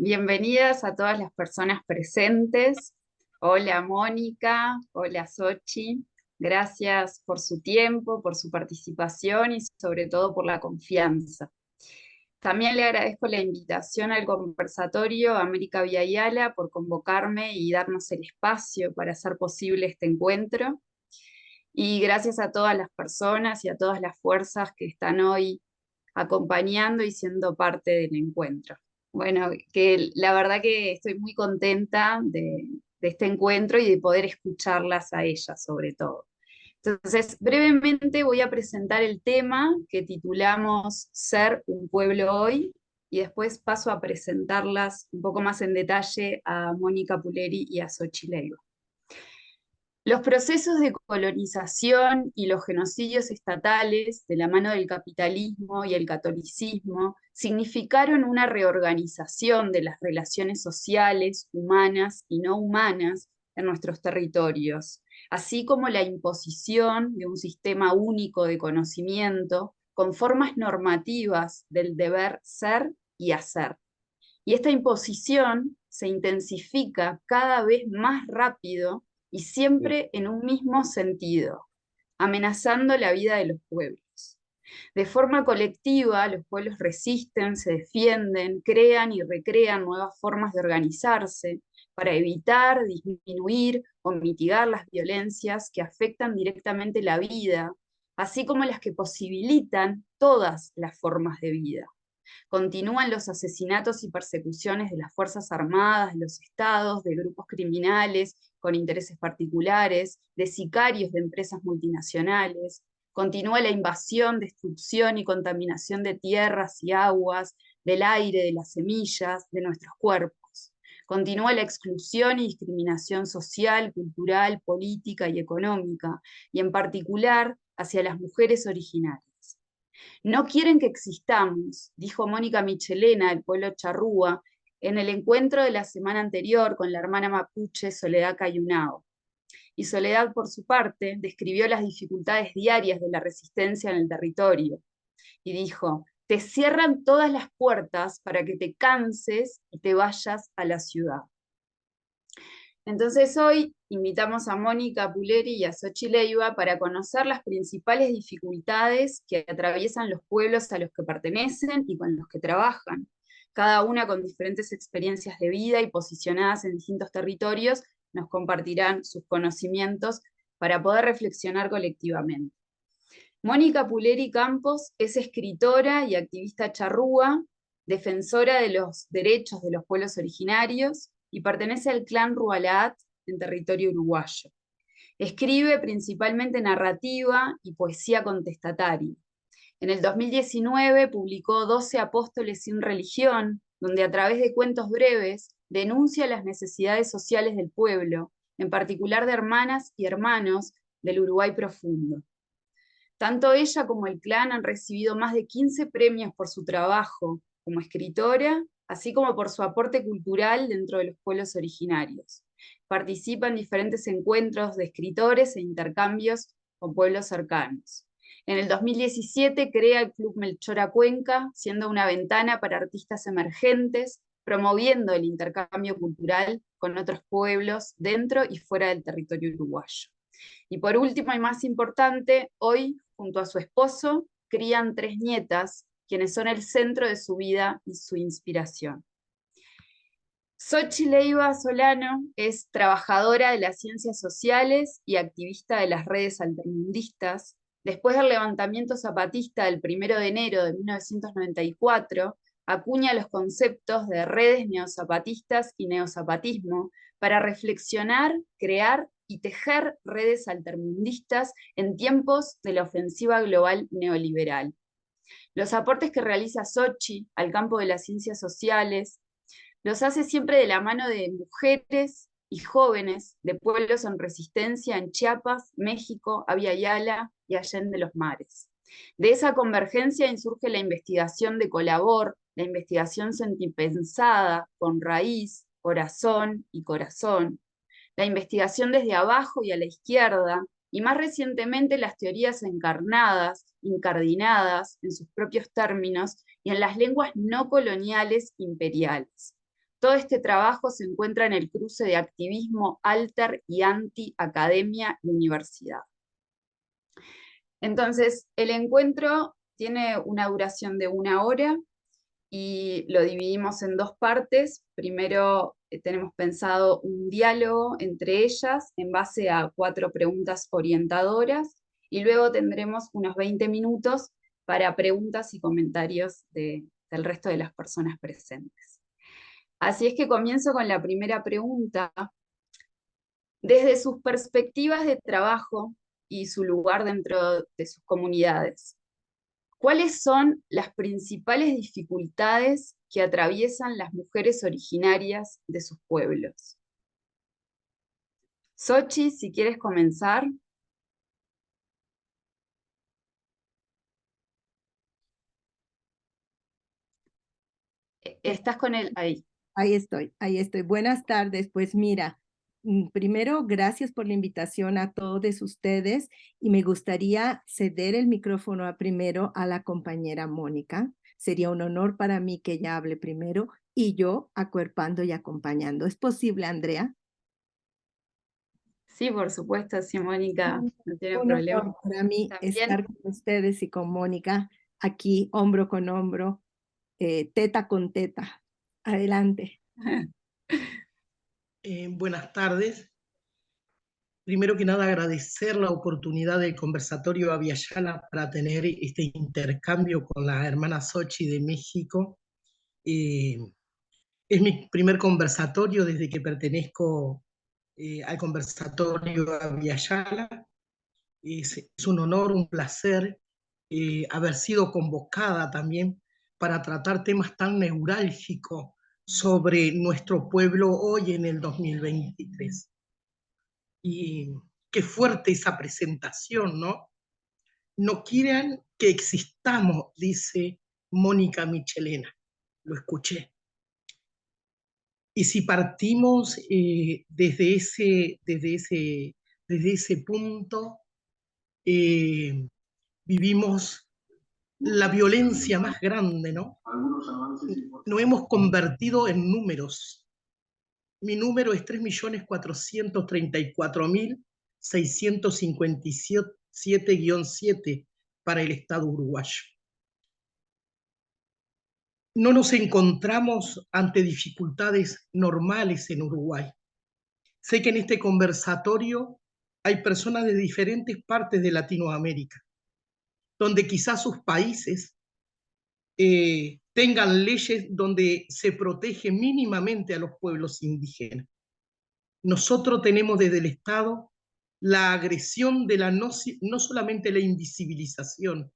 Bienvenidas a todas las personas presentes. Hola Mónica, hola Sochi. Gracias por su tiempo, por su participación y sobre todo por la confianza. También le agradezco la invitación al conversatorio América Via Yala por convocarme y darnos el espacio para hacer posible este encuentro. Y gracias a todas las personas y a todas las fuerzas que están hoy acompañando y siendo parte del encuentro. Bueno, que la verdad que estoy muy contenta de este encuentro y de poder escucharlas a ellas sobre todo. Entonces, brevemente voy a presentar el tema que titulamos Ser un pueblo hoy y después paso a presentarlas un poco más en detalle a Mónica Puleri y a Xochitl Leiva. Los procesos de colonización y los genocidios estatales, de la mano del capitalismo y el catolicismo, significaron una reorganización de las relaciones sociales, humanas y no humanas en nuestros territorios, así como la imposición de un sistema único de conocimiento con formas normativas del deber ser y hacer. Y esta imposición se intensifica cada vez más rápido y siempre en un mismo sentido, amenazando la vida de los pueblos. De forma colectiva, los pueblos resisten, se defienden, crean y recrean nuevas formas de organizarse para evitar, disminuir o mitigar las violencias que afectan directamente la vida, así como las que posibilitan todas las formas de vida. Continúan los asesinatos y persecuciones de las Fuerzas Armadas, de los estados, de grupos criminales con intereses particulares, de sicarios de empresas multinacionales. Continúa la invasión, destrucción y contaminación de tierras y aguas, del aire, de las semillas, de nuestros cuerpos. Continúa la exclusión y discriminación social, cultural, política y económica, y en particular hacia las mujeres originarias. No quieren que existamos, dijo Mónica Michelena, del pueblo charrúa, en el encuentro de la semana anterior con la hermana mapuche Soledad Cayunao. Y Soledad, por su parte, describió las dificultades diarias de la resistencia en el territorio. Y dijo, te cierran todas las puertas para que te canses y te vayas a la ciudad. Entonces hoy invitamos a Mónica Puleri y a Xochitl Leiva para conocer las principales dificultades que atraviesan los pueblos a los que pertenecen y con los que trabajan, cada una con diferentes experiencias de vida y posicionadas en distintos territorios, nos compartirán sus conocimientos para poder reflexionar colectivamente. Mónica Puleri Campos es escritora y activista charrúa, defensora de los derechos de los pueblos originarios y pertenece al clan Rualaat en territorio uruguayo. Escribe principalmente narrativa y poesía contestataria. En el 2019 publicó 12 Apóstoles sin religión, donde a través de cuentos breves denuncia las necesidades sociales del pueblo, en particular de hermanas y hermanos del Uruguay profundo. Tanto ella como el clan han recibido más de 15 premios por su trabajo como escritora, así como por su aporte cultural dentro de los pueblos originarios. Participa en diferentes encuentros de escritores e intercambios con pueblos cercanos. En el 2017 crea el Club Melchora Cuenca, siendo una ventana para artistas emergentes, promoviendo el intercambio cultural con otros pueblos dentro y fuera del territorio uruguayo. Y por último y más importante, hoy, junto a su esposo, crían 3 nietas, quienes son el centro de su vida y su inspiración. Xochitl Leiva Solano es trabajadora de las ciencias sociales y activista de las redes altermundistas. Después del levantamiento zapatista del 1 de enero de 1994, acuña los conceptos de redes neozapatistas y neozapatismo para reflexionar, crear y tejer redes altermundistas en tiempos de la ofensiva global neoliberal. Los aportes que realiza Xochitl al campo de las ciencias sociales los hace siempre de la mano de mujeres y jóvenes de pueblos en resistencia en Chiapas, México, Abya Yala y Allende los Mares. De esa convergencia insurge la investigación de Colabor, la investigación sentipensada, con raíz, corazón y corazón, la investigación desde abajo y a la izquierda, y más recientemente las teorías encarnadas, incardinadas en sus propios términos y en las lenguas no coloniales imperiales. Todo este trabajo se encuentra en el cruce de activismo alter y anti-academia y universidad. Entonces, el encuentro tiene una duración de 1 hora y lo dividimos en 2 partes. Primero tenemos pensado un diálogo entre ellas en base a 4 preguntas orientadoras y luego tendremos unos 20 minutos para preguntas y comentarios del resto de las personas presentes. Así es que comienzo con la primera pregunta. Desde sus perspectivas de trabajo y su lugar dentro de sus comunidades, ¿cuáles son las principales dificultades que atraviesan las mujeres originarias de sus pueblos? Sochi, si quieres comenzar. Estás con él ahí. Ahí estoy, ahí estoy. Buenas tardes. Pues mira, primero, gracias por la invitación a todos ustedes y me gustaría ceder el micrófono primero a la compañera Mónica. Sería un honor para mí que ella hable primero y yo acuerpando y acompañando. ¿Es posible, Andrea? Sí, por supuesto, sí, Mónica, no tiene Un problema. honor para mí También, estar con ustedes y con Mónica aquí, hombro con hombro, teta con teta. Adelante. Buenas tardes. Primero que nada, agradecer la oportunidad del conversatorio Abya Yala para tener este intercambio con la hermana Sochi de México. Es mi primer conversatorio desde que pertenezco al conversatorio Abya Yala. Es un honor, un placer haber sido convocada también para tratar temas tan neurálgicos sobre nuestro pueblo hoy en el 2023. Y qué fuerte esa presentación, ¿no? No quieran que existamos, dice Mónica Michelena. Lo escuché. Y si partimos desde ese punto, vivimos la violencia más grande, ¿no? Nos hemos convertido en números. Mi número es 3.434.657-7 para el Estado uruguayo. No nos encontramos ante dificultades normales en Uruguay. Sé que en este conversatorio hay personas de diferentes partes de Latinoamérica, donde quizás sus países tengan leyes donde se protege mínimamente a los pueblos indígenas. Nosotros tenemos desde el Estado la agresión de no solamente la invisibilización,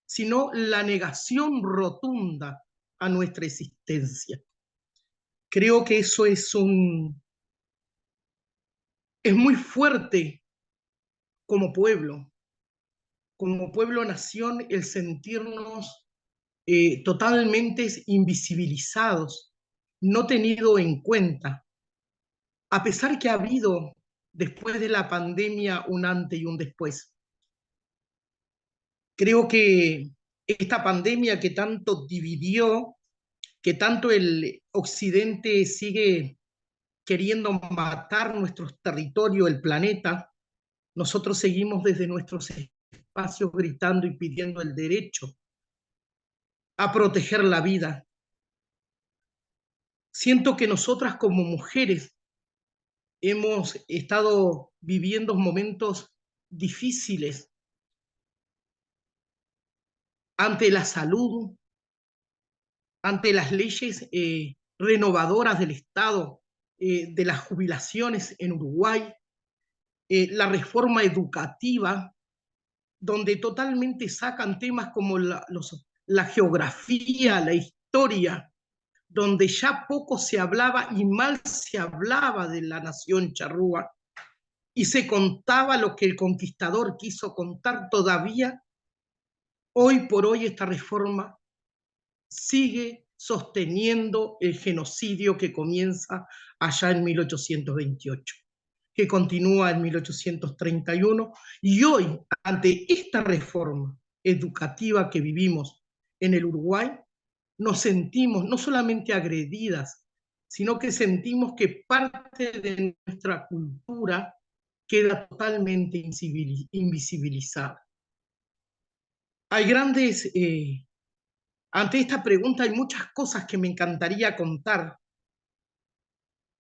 sino la negación rotunda a nuestra existencia. Creo que eso es muy fuerte como pueblo-nación, el sentirnos totalmente invisibilizados, no tenido en cuenta, a pesar que ha habido después de la pandemia un antes y un después. Creo que esta pandemia que tanto dividió, que tanto el occidente sigue queriendo matar nuestros territorios, el planeta, nosotros seguimos desde nuestros espacios gritando y pidiendo el derecho a proteger la vida. Siento que nosotras como mujeres hemos estado viviendo momentos difíciles ante la salud, ante las leyes renovadoras del Estado, de las jubilaciones en Uruguay, la reforma educativa, donde totalmente sacan temas como la geografía, la historia, donde ya poco se hablaba y mal se hablaba de la nación charrúa, y se contaba lo que el conquistador quiso contar todavía. Hoy por hoy esta reforma sigue sosteniendo el genocidio que comienza allá en 1828, que continúa en 1831, y hoy, ante esta reforma educativa que vivimos en el Uruguay, nos sentimos no solamente agredidas, sino que sentimos que parte de nuestra cultura queda totalmente invisibilizada. Hay grandes, ante esta pregunta hay muchas cosas que me encantaría contar,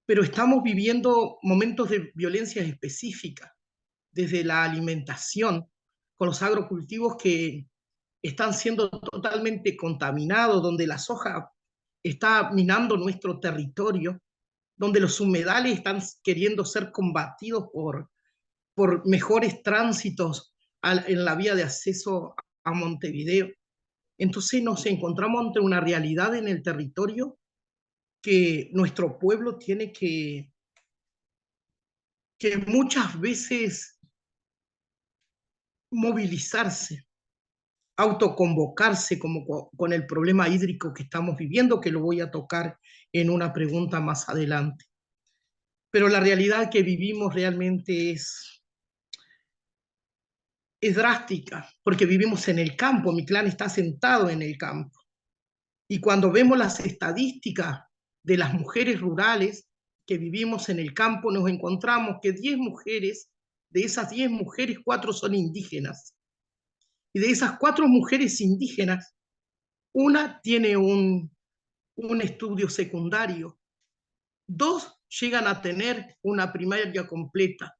pero estamos viviendo momentos de violencia específica, desde la alimentación, con los agrocultivos que están siendo totalmente contaminados, donde la soja está minando nuestro territorio, donde los humedales están queriendo ser combatidos por mejores tránsitos en la vía de acceso a Montevideo. Entonces nos encontramos ante una realidad en el territorio que nuestro pueblo tiene que muchas veces movilizarse, autoconvocarse como con el problema hídrico que estamos viviendo, que lo voy a tocar en una pregunta más adelante. Pero la realidad que vivimos realmente es drástica, porque vivimos en el campo, mi clan está sentado en el campo. Y cuando vemos las estadísticas de las mujeres rurales que vivimos en el campo, nos encontramos que 10 mujeres, de esas 10 mujeres, 4 son indígenas. Y de esas 4 mujeres indígenas, una tiene un estudio secundario, 2 llegan a tener una primaria completa,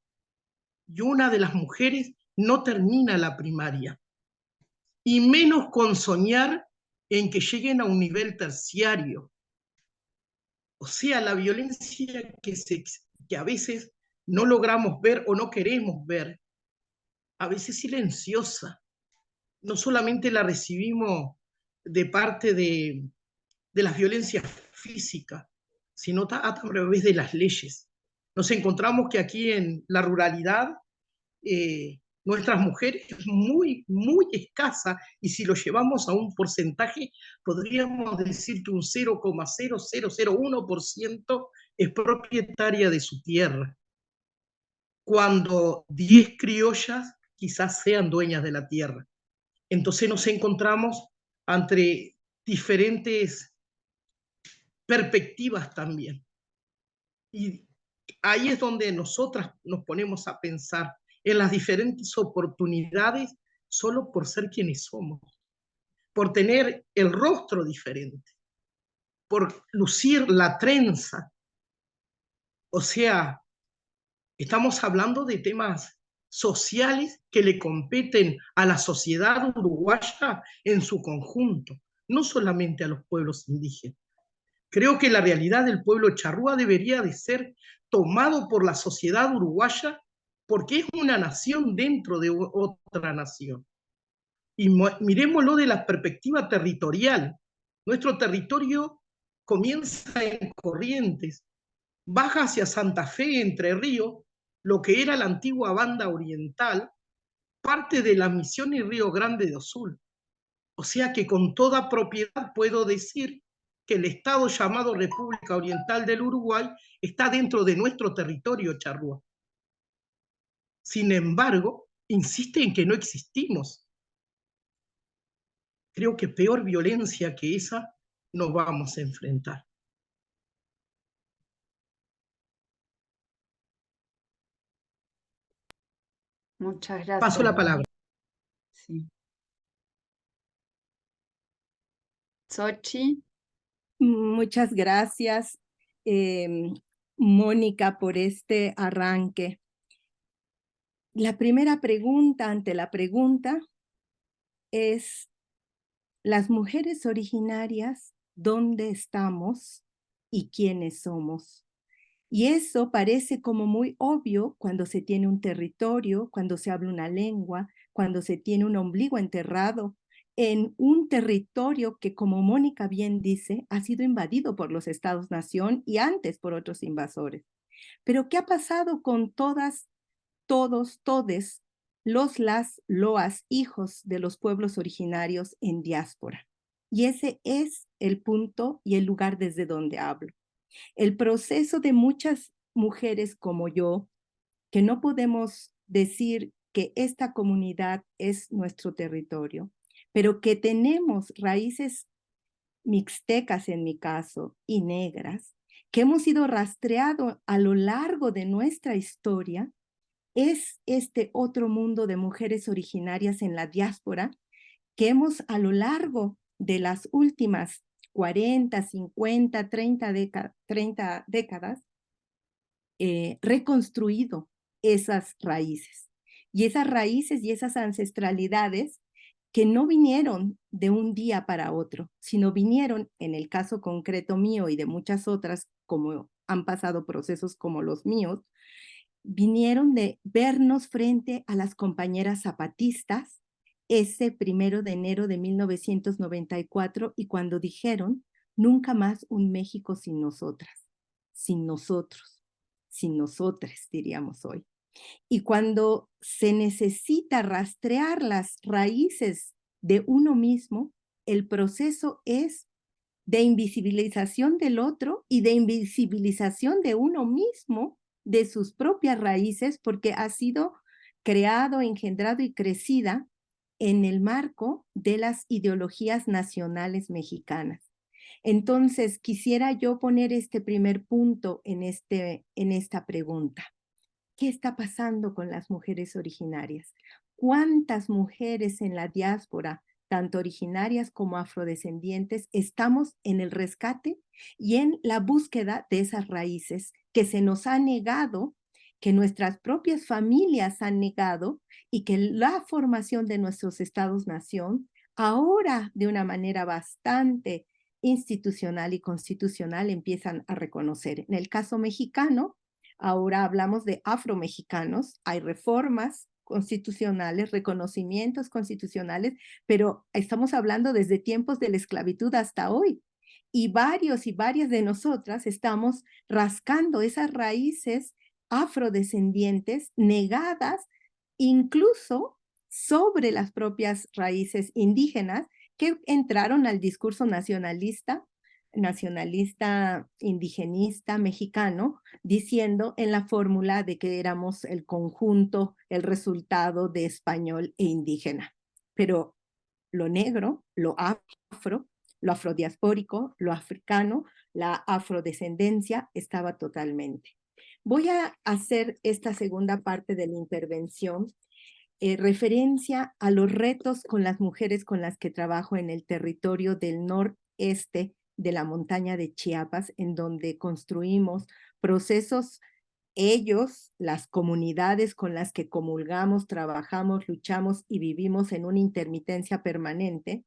y una de las mujeres no termina la primaria, y menos con soñar en que lleguen a un nivel terciario. O sea, la violencia que a veces no logramos ver o no queremos ver, a veces silenciosa, no solamente la recibimos de parte de las violencias físicas, sino a través de las leyes. Nos encontramos que aquí en la ruralidad nuestras mujeres es muy, muy escasa, y si lo llevamos a un porcentaje, podríamos decir que un 0,0001% es propietaria de su tierra, cuando 10 criollas quizás sean dueñas de la tierra. Entonces nos encontramos ante diferentes perspectivas también. Y ahí es donde nosotras nos ponemos a pensar en las diferentes oportunidades solo por ser quienes somos, por tener el rostro diferente, por lucir la trenza. O sea, estamos hablando de temas sociales que le competen a la sociedad uruguaya en su conjunto, no solamente a los pueblos indígenas. Creo que la realidad del pueblo charrúa debería de ser tomado por la sociedad uruguaya porque es una nación dentro de otra nación. Y miremoslo de la perspectiva territorial. Nuestro territorio comienza en Corrientes, baja hacia Santa Fe, Entre Ríos, lo que era la antigua banda oriental, parte de la Misión y Río Grande do Sul. O sea que con toda propiedad puedo decir que el Estado llamado República Oriental del Uruguay está dentro de nuestro territorio charrúa. Sin embargo, insiste en que no existimos. Creo que peor violencia que esa nos vamos a enfrentar. Muchas Paso gracias, la palabra. Moni. Sí. Sochi. Muchas gracias, Mónica, por este arranque. La primera pregunta ante la pregunta es, las mujeres originarias, ¿dónde estamos y quiénes somos? Y eso parece como muy obvio cuando se tiene un territorio, cuando se habla una lengua, cuando se tiene un ombligo enterrado en un territorio que, como Mónica bien dice, ha sido invadido por los Estados-nación y antes por otros invasores. Pero ¿qué ha pasado con todas, todos, todes, las, loas, hijos de los pueblos originarios en diáspora? Y ese es el punto y el lugar desde donde hablo. El proceso de muchas mujeres como yo, que no podemos decir que esta comunidad es nuestro territorio, pero que tenemos raíces mixtecas en mi caso y negras, que hemos ido rastreando a lo largo de nuestra historia, es este otro mundo de mujeres originarias en la diáspora que hemos a lo largo de las últimas 40, 50, 30 décadas reconstruido esas raíces. Y esas raíces y esas ancestralidades que no vinieron de un día para otro, sino vinieron, en el caso concreto mío y de muchas otras, como han pasado procesos como los míos, vinieron de vernos frente a las compañeras zapatistas ese 1 de enero de 1994 y cuando dijeron, nunca más un México sin nosotras, sin nosotros, sin nosotres, diríamos hoy. Y cuando se necesita rastrear las raíces de uno mismo, el proceso es de invisibilización del otro y de invisibilización de uno mismo, de sus propias raíces, porque ha sido creado, engendrado y crecida en el marco de las ideologías nacionales mexicanas. Entonces, quisiera yo poner este primer punto en esta pregunta. ¿Qué está pasando con las mujeres originarias? ¿Cuántas mujeres en la diáspora, tanto originarias como afrodescendientes, estamos en el rescate y en la búsqueda de esas raíces que se nos ha negado, que nuestras propias familias han negado y que la formación de nuestros estados-nación, ahora de una manera bastante institucional y constitucional, empiezan a reconocer? En el caso mexicano, ahora hablamos de afromexicanos, hay reformas constitucionales, reconocimientos constitucionales, pero estamos hablando desde tiempos de la esclavitud hasta hoy. Y varios y varias de nosotras estamos rascando esas raíces afrodescendientes negadas, incluso sobre las propias raíces indígenas que entraron al discurso nacionalista indigenista mexicano, diciendo en la fórmula de que éramos el conjunto, el resultado de español e indígena. Pero lo negro, lo afrodiaspórico, lo africano, la afrodescendencia estaba totalmente. Voy a hacer esta segunda parte de la intervención referencia a los retos con las mujeres con las que trabajo en el territorio del noreste de la montaña de Chiapas, en donde construimos procesos, ellos, las comunidades con las que comulgamos, trabajamos, luchamos y vivimos en una intermitencia permanente,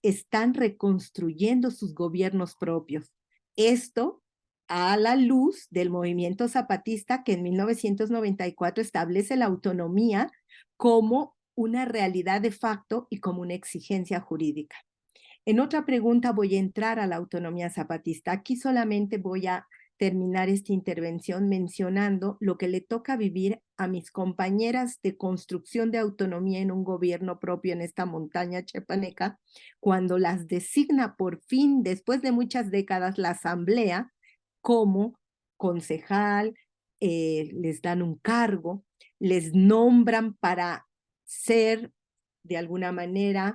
están reconstruyendo sus gobiernos propios. Esto a la luz del movimiento zapatista que en 1994 establece la autonomía como una realidad de facto y como una exigencia jurídica. En otra pregunta voy a entrar a la autonomía zapatista. Aquí solamente voy a terminar esta intervención mencionando lo que le toca vivir a mis compañeras de construcción de autonomía en un gobierno propio en esta montaña chiapaneca, cuando las designa por fin, después de muchas décadas, la asamblea como concejal, les dan un cargo, les nombran para ser de alguna manera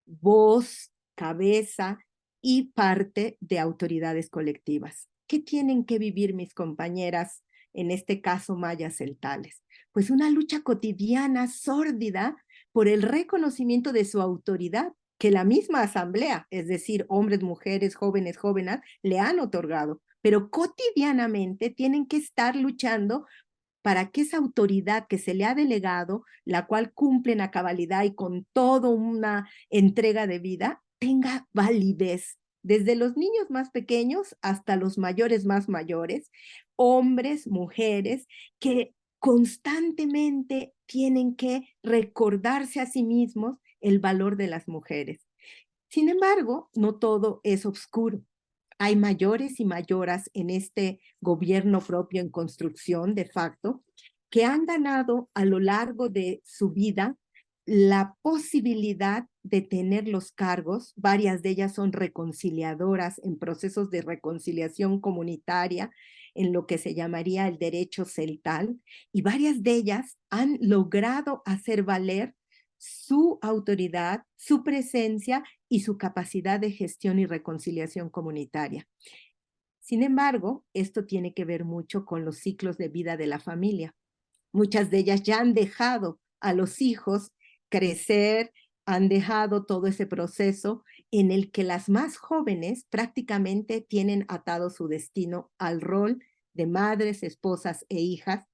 voz, cabeza y parte de autoridades colectivas. ¿Qué tienen que vivir mis compañeras, en este caso mayas celtales? Pues una lucha cotidiana, sórdida, por el reconocimiento de su autoridad que la misma asamblea, es decir, hombres, mujeres, jóvenes, jóvenes, le han otorgado, pero cotidianamente tienen que estar luchando para que esa autoridad que se le ha delegado, la cual cumplen a cabalidad y con toda una entrega de vida, tenga validez, desde los niños más pequeños hasta los mayores más mayores, hombres, mujeres, que constantemente tienen que recordarse a sí mismos el valor de las mujeres. Sin embargo, no todo es oscuro. Hay mayores y mayoras en este gobierno propio en construcción de facto que han ganado a lo largo de su vida la posibilidad de tener los cargos. Varias de ellas son reconciliadoras en procesos de reconciliación comunitaria, en lo que se llamaría el derecho celtal, y varias de ellas han logrado hacer valer su autoridad, su presencia y su capacidad de gestión y reconciliación comunitaria. Sin embargo, esto tiene que ver mucho con los ciclos de vida de la familia. Muchas de ellas ya han dejado a los hijos crecer, han dejado todo ese proceso en el que las más jóvenes prácticamente tienen atado su destino al rol de madres, esposas e hijas,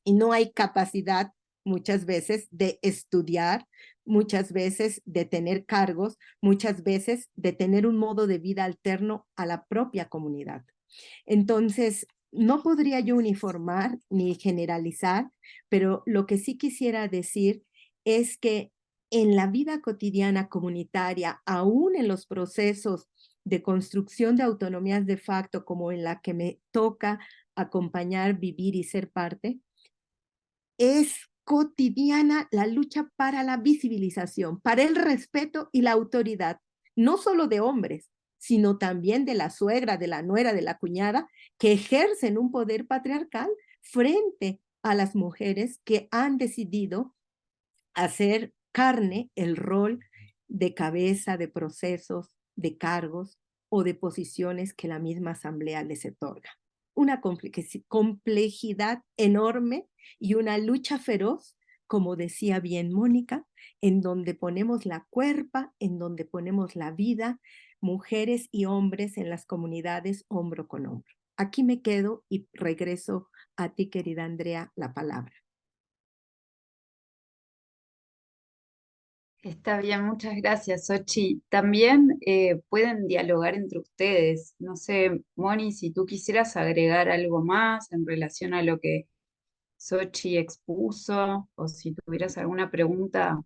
y no hay capacidad muchas veces de estudiar, muchas veces de tener cargos, muchas veces de tener un modo de vida alterno a la propia comunidad. Entonces, no podría yo uniformar ni generalizar, pero lo que sí quisiera decir es que en la vida cotidiana comunitaria, aún en los procesos de construcción de autonomías de facto, como en la que me toca acompañar, vivir y ser parte, es cotidiana la lucha para la visibilización, para el respeto y la autoridad, no solo de hombres, sino también de la suegra, de la nuera, de la cuñada, que ejercen un poder patriarcal frente a las mujeres que han decidido hacer carne el rol de cabeza de procesos, de cargos o de posiciones que la misma asamblea les otorga. Una complejidad enorme y una lucha feroz, como decía bien Mónica, en donde ponemos la cuerpa, en donde ponemos la vida, mujeres y hombres en las comunidades hombro con hombro. Aquí me quedo y regreso a ti, querida Andrea, la palabra. Está bien, muchas gracias, Sochi. También pueden dialogar entre ustedes. No sé, Moni, si tú quisieras agregar algo más en relación a lo que Sochi expuso, o si tuvieras alguna pregunta,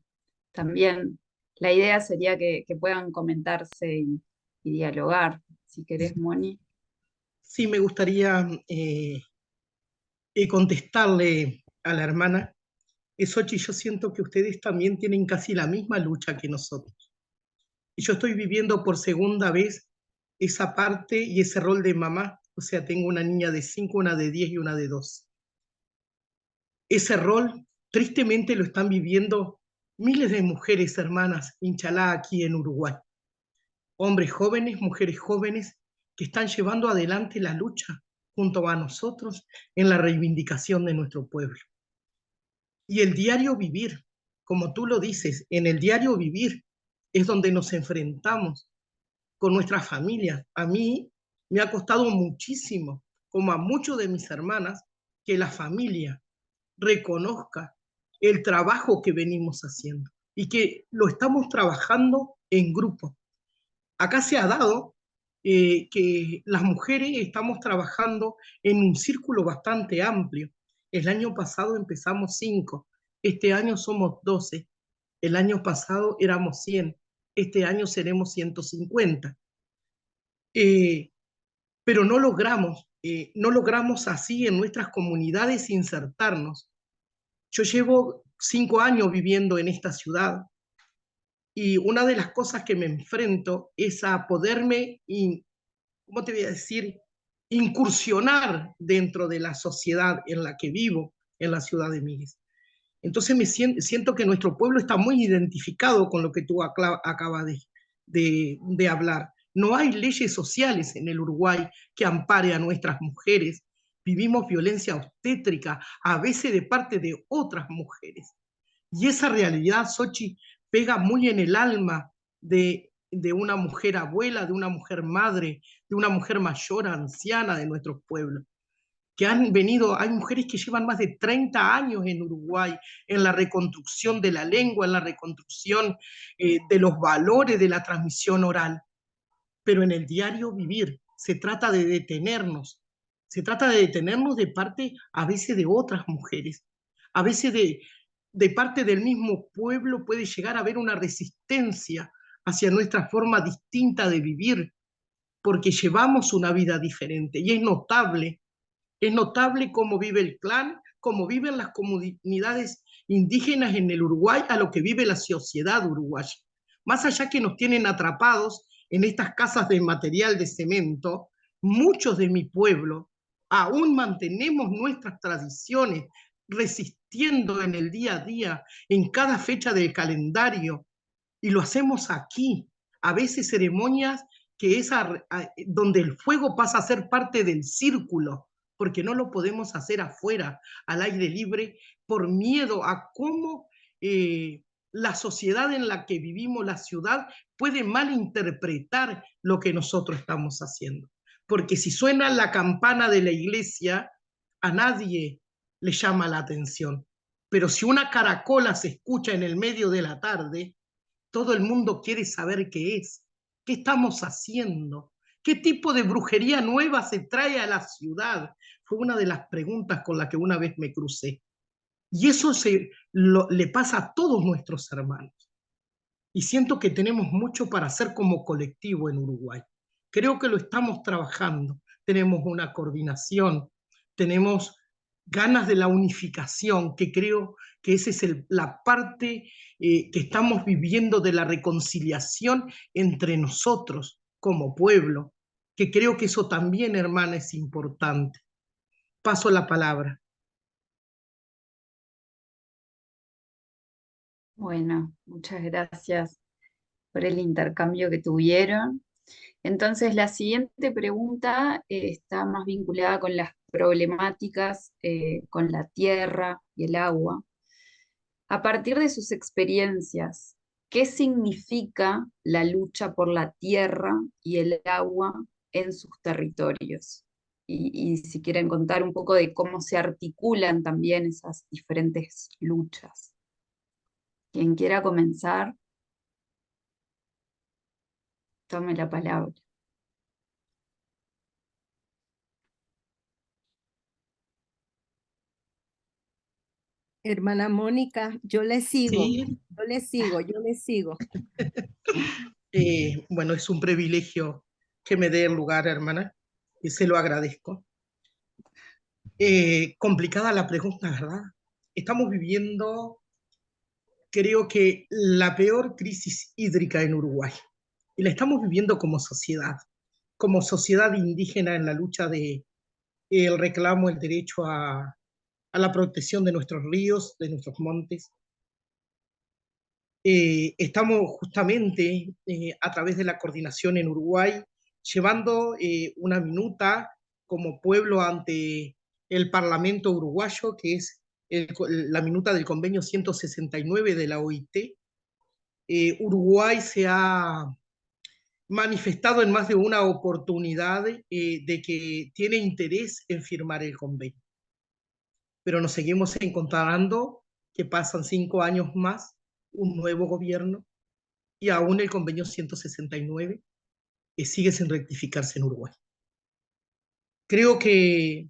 también la idea sería que puedan comentarse y dialogar. Si querés, Moni. Sí, me gustaría contestarle a la hermana. Xochitl, yo siento que ustedes también tienen casi la misma lucha que nosotros. Y yo estoy viviendo por segunda vez esa parte y ese rol de mamá. O sea, tengo una niña de 5, una de 10 y una de 2. Ese rol, tristemente, lo están viviendo miles de mujeres hermanas, inchalá, aquí en Uruguay. Hombres jóvenes, mujeres jóvenes, que están llevando adelante la lucha junto a nosotros en la reivindicación de nuestro pueblo. Y el diario vivir, como tú lo dices, en el diario vivir es donde nos enfrentamos con nuestra familia. A mí me ha costado muchísimo, como a muchos de mis hermanas, que la familia reconozca el trabajo que venimos haciendo y que lo estamos trabajando en grupo. Acá se ha dado que las mujeres estamos trabajando en un círculo bastante amplio. El año pasado empezamos 5, este año somos 12, el año pasado éramos 100, este año seremos 150. Pero no logramos así en nuestras comunidades insertarnos. Yo llevo 5 años viviendo en esta ciudad y una de las cosas que me enfrento es a poderme, ¿cómo te voy a decir?, incursionar dentro de la sociedad en la que vivo, en la ciudad de Miguel. Entonces siento que nuestro pueblo está muy identificado con lo que tú acabas de hablar. No hay leyes sociales en el Uruguay que ampare a nuestras mujeres. Vivimos violencia obstétrica, a veces de parte de otras mujeres. Y esa realidad, Xochitl, pega muy en el alma de una mujer abuela, de una mujer madre, de una mujer mayor, anciana de nuestros pueblos, que han venido, hay mujeres que llevan más de 30 años en Uruguay, en la reconstrucción de la lengua, en la reconstrucción de los valores de la transmisión oral. Pero en el diario vivir se trata de detenernos, de parte a veces de otras mujeres, a veces de parte del mismo pueblo puede llegar a haber una resistencia hacia nuestra forma distinta de vivir, porque llevamos una vida diferente y es notable cómo vive el clan, cómo viven las comunidades indígenas en el Uruguay a lo que vive la sociedad uruguaya. Más allá que nos tienen atrapados en estas casas de material de cemento, muchos de mi pueblo aún mantenemos nuestras tradiciones, resistiendo en el día a día, en cada fecha del calendario, y lo hacemos aquí. A veces ceremonias que es donde el fuego pasa a ser parte del círculo, porque no lo podemos hacer afuera, al aire libre, por miedo a cómo la sociedad en la que vivimos, la ciudad, puede malinterpretar lo que nosotros estamos haciendo. Porque si suena la campana de la iglesia, a nadie le llama la atención. Pero si una caracola se escucha en el medio de la tarde, todo el mundo quiere saber qué es, qué estamos haciendo, qué tipo de brujería nueva se trae a la ciudad. Fue una de las preguntas con las que una vez me crucé. Y eso le pasa a todos nuestros hermanos. Y siento que tenemos mucho para hacer como colectivo en Uruguay. Creo que lo estamos trabajando. Tenemos una coordinación, tenemos ganas de la unificación, que creo que esa es la parte que estamos viviendo de la reconciliación entre nosotros como pueblo, que creo que eso también, hermana, es importante. Paso la palabra. Bueno, muchas gracias por el intercambio que tuvieron. Entonces, la siguiente pregunta está más vinculada con las problemáticas con la tierra y el agua. A partir de sus experiencias, ¿qué significa la lucha por la tierra y el agua en sus territorios? Y si quieren contar un poco de cómo se articulan también esas diferentes luchas. Quien quiera comenzar, tome la palabra. Hermana Mónica, yo le sigo, Sí. yo le sigo. Bueno, es un privilegio que me dé el lugar, hermana, y se lo agradezco. Complicada la pregunta, ¿verdad? Estamos viviendo, creo que, la peor crisis hídrica en Uruguay. Y la estamos viviendo como sociedad indígena en la lucha de el reclamo, el derecho a la protección de nuestros ríos, de nuestros montes. Estamos justamente a través de la coordinación en Uruguay llevando una minuta como pueblo ante el Parlamento uruguayo, que es la minuta del convenio 169 de la OIT. Uruguay se ha manifestado en más de una oportunidad de que tiene interés en firmar el convenio. Pero nos seguimos encontrando que pasan 5 años más, un nuevo gobierno, y aún el convenio 169 sigue sin rectificarse en Uruguay. Creo que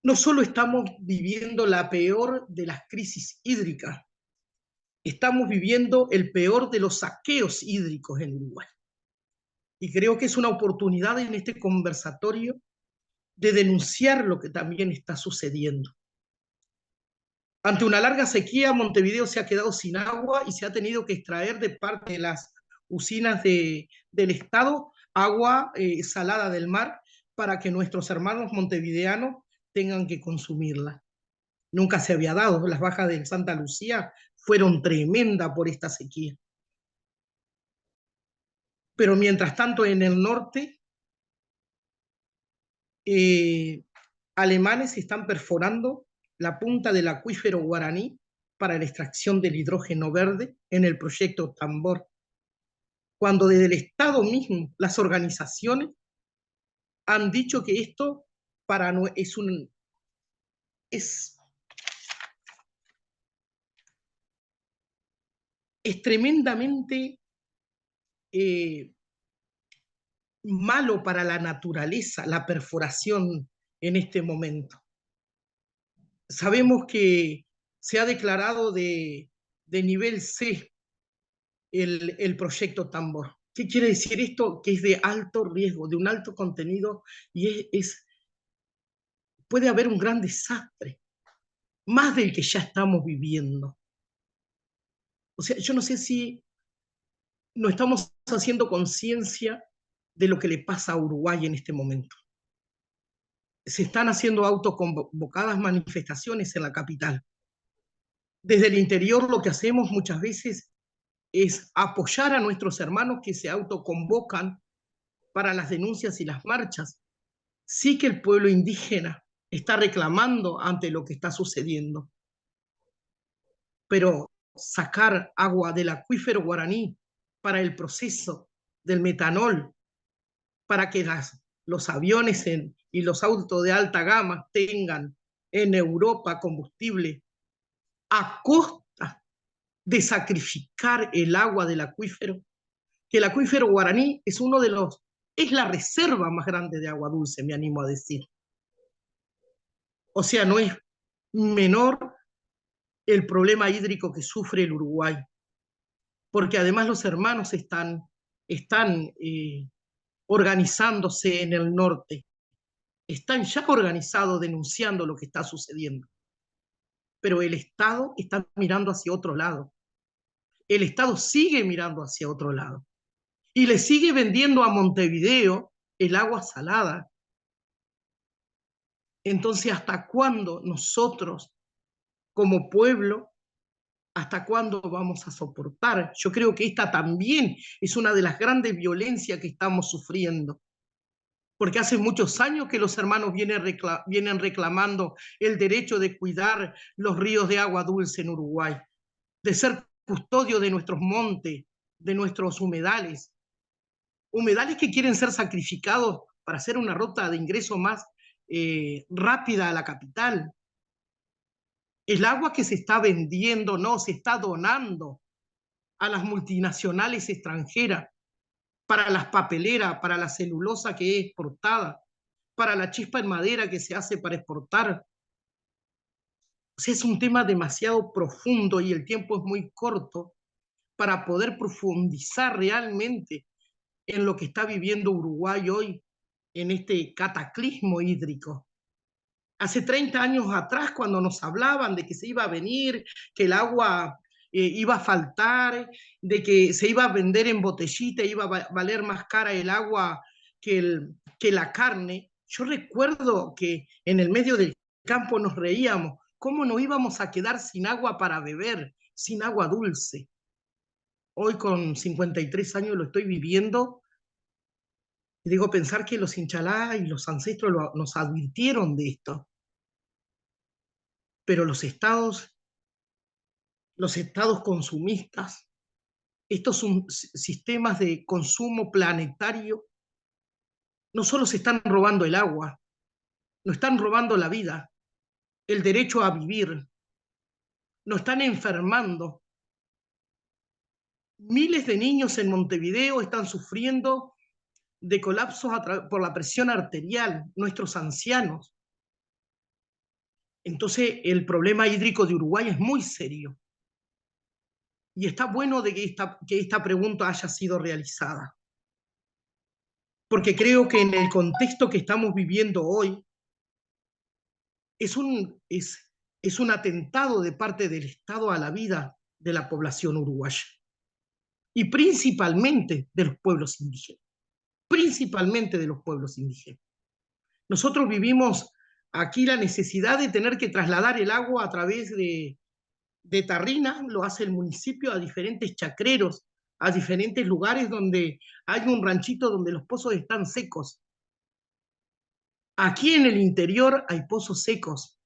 no solo estamos viviendo la peor de las crisis hídricas, estamos viviendo el peor de los saqueos hídricos en Uruguay. Y creo que es una oportunidad en este conversatorio de denunciar lo que también está sucediendo. Ante una larga sequía, Montevideo se ha quedado sin agua y se ha tenido que extraer de parte de las usinas del Estado agua salada del mar para que nuestros hermanos montevideanos tengan que consumirla. Nunca se había dado. Las bajas de Santa Lucía fueron tremendas por esta sequía. Pero mientras tanto, en el norte, alemanes están perforando la punta del acuífero guaraní para la extracción del hidrógeno verde en el proyecto Tambor, cuando desde el Estado mismo, las organizaciones han dicho que esto es tremendamente malo para la naturaleza, la perforación en este momento. Sabemos que se ha declarado de nivel C el proyecto Tambor. ¿Qué quiere decir esto? Que es de alto riesgo, de un alto contenido, y puede haber un gran desastre, más del que ya estamos viviendo. O sea, yo no sé si no estamos haciendo conciencia de lo que le pasa a Uruguay en este momento. Se están haciendo autoconvocadas manifestaciones en la capital. Desde el interior lo que hacemos muchas veces es apoyar a nuestros hermanos que se autoconvocan para las denuncias y las marchas. Sí que el pueblo indígena está reclamando ante lo que está sucediendo, pero sacar agua del acuífero guaraní para el proceso del metanol, para que los aviones y los autos de alta gama tengan en Europa combustible a costa de sacrificar el agua del acuífero, que el acuífero guaraní es la reserva más grande de agua dulce, me animo a decir. O sea, no es menor el problema hídrico que sufre el Uruguay, porque además los hermanos están organizándose en el norte, están ya organizados denunciando lo que está sucediendo, pero el Estado está mirando hacia otro lado. El Estado sigue mirando hacia otro lado y le sigue vendiendo a Montevideo el agua salada. Entonces, ¿hasta cuándo nosotros, como pueblo, hasta cuándo vamos a soportar? Yo creo que esta también es una de las grandes violencias que estamos sufriendo, porque hace muchos años que los hermanos vienen reclamando el derecho de cuidar los ríos de agua dulce en Uruguay, de ser custodio de nuestros montes, de nuestros humedales que quieren ser sacrificados para hacer una ruta de ingreso más rápida a la capital. El agua que se está vendiendo, no, se está donando a las multinacionales extranjeras para las papeleras, para la celulosa que es exportada, para la chispa en madera que se hace para exportar. O sea, es un tema demasiado profundo y el tiempo es muy corto para poder profundizar realmente en lo que está viviendo Uruguay hoy, en este cataclismo hídrico. Hace 30 años atrás, cuando nos hablaban de que se iba a venir, que el agua iba a faltar, de que se iba a vender en botellita, iba a valer más cara el agua que la carne, yo recuerdo que en el medio del campo nos reíamos, ¿cómo nos íbamos a quedar sin agua para beber, sin agua dulce? Hoy con 53 años lo estoy viviendo. Y digo, pensar que los Inchalá y los ancestros nos advirtieron de esto, pero los estados consumistas, estos sistemas de consumo planetario, no solo se están robando el agua, nos están robando la vida, el derecho a vivir, nos están enfermando. Miles de niños en Montevideo están sufriendo de colapsos por la presión arterial, nuestros ancianos. Entonces, el problema hídrico de Uruguay es muy serio. Y está bueno de que esta pregunta haya sido realizada. Porque creo que en el contexto que estamos viviendo hoy, es un atentado de parte del Estado a la vida de la población uruguaya. Y principalmente de los pueblos indígenas. Principalmente de los pueblos indígenas. Nosotros vivimos aquí la necesidad de tener que trasladar el agua a través de tarrina, lo hace el municipio, a diferentes chacreros, a diferentes lugares donde hay un ranchito donde los pozos están secos. Aquí en el interior hay pozos secos.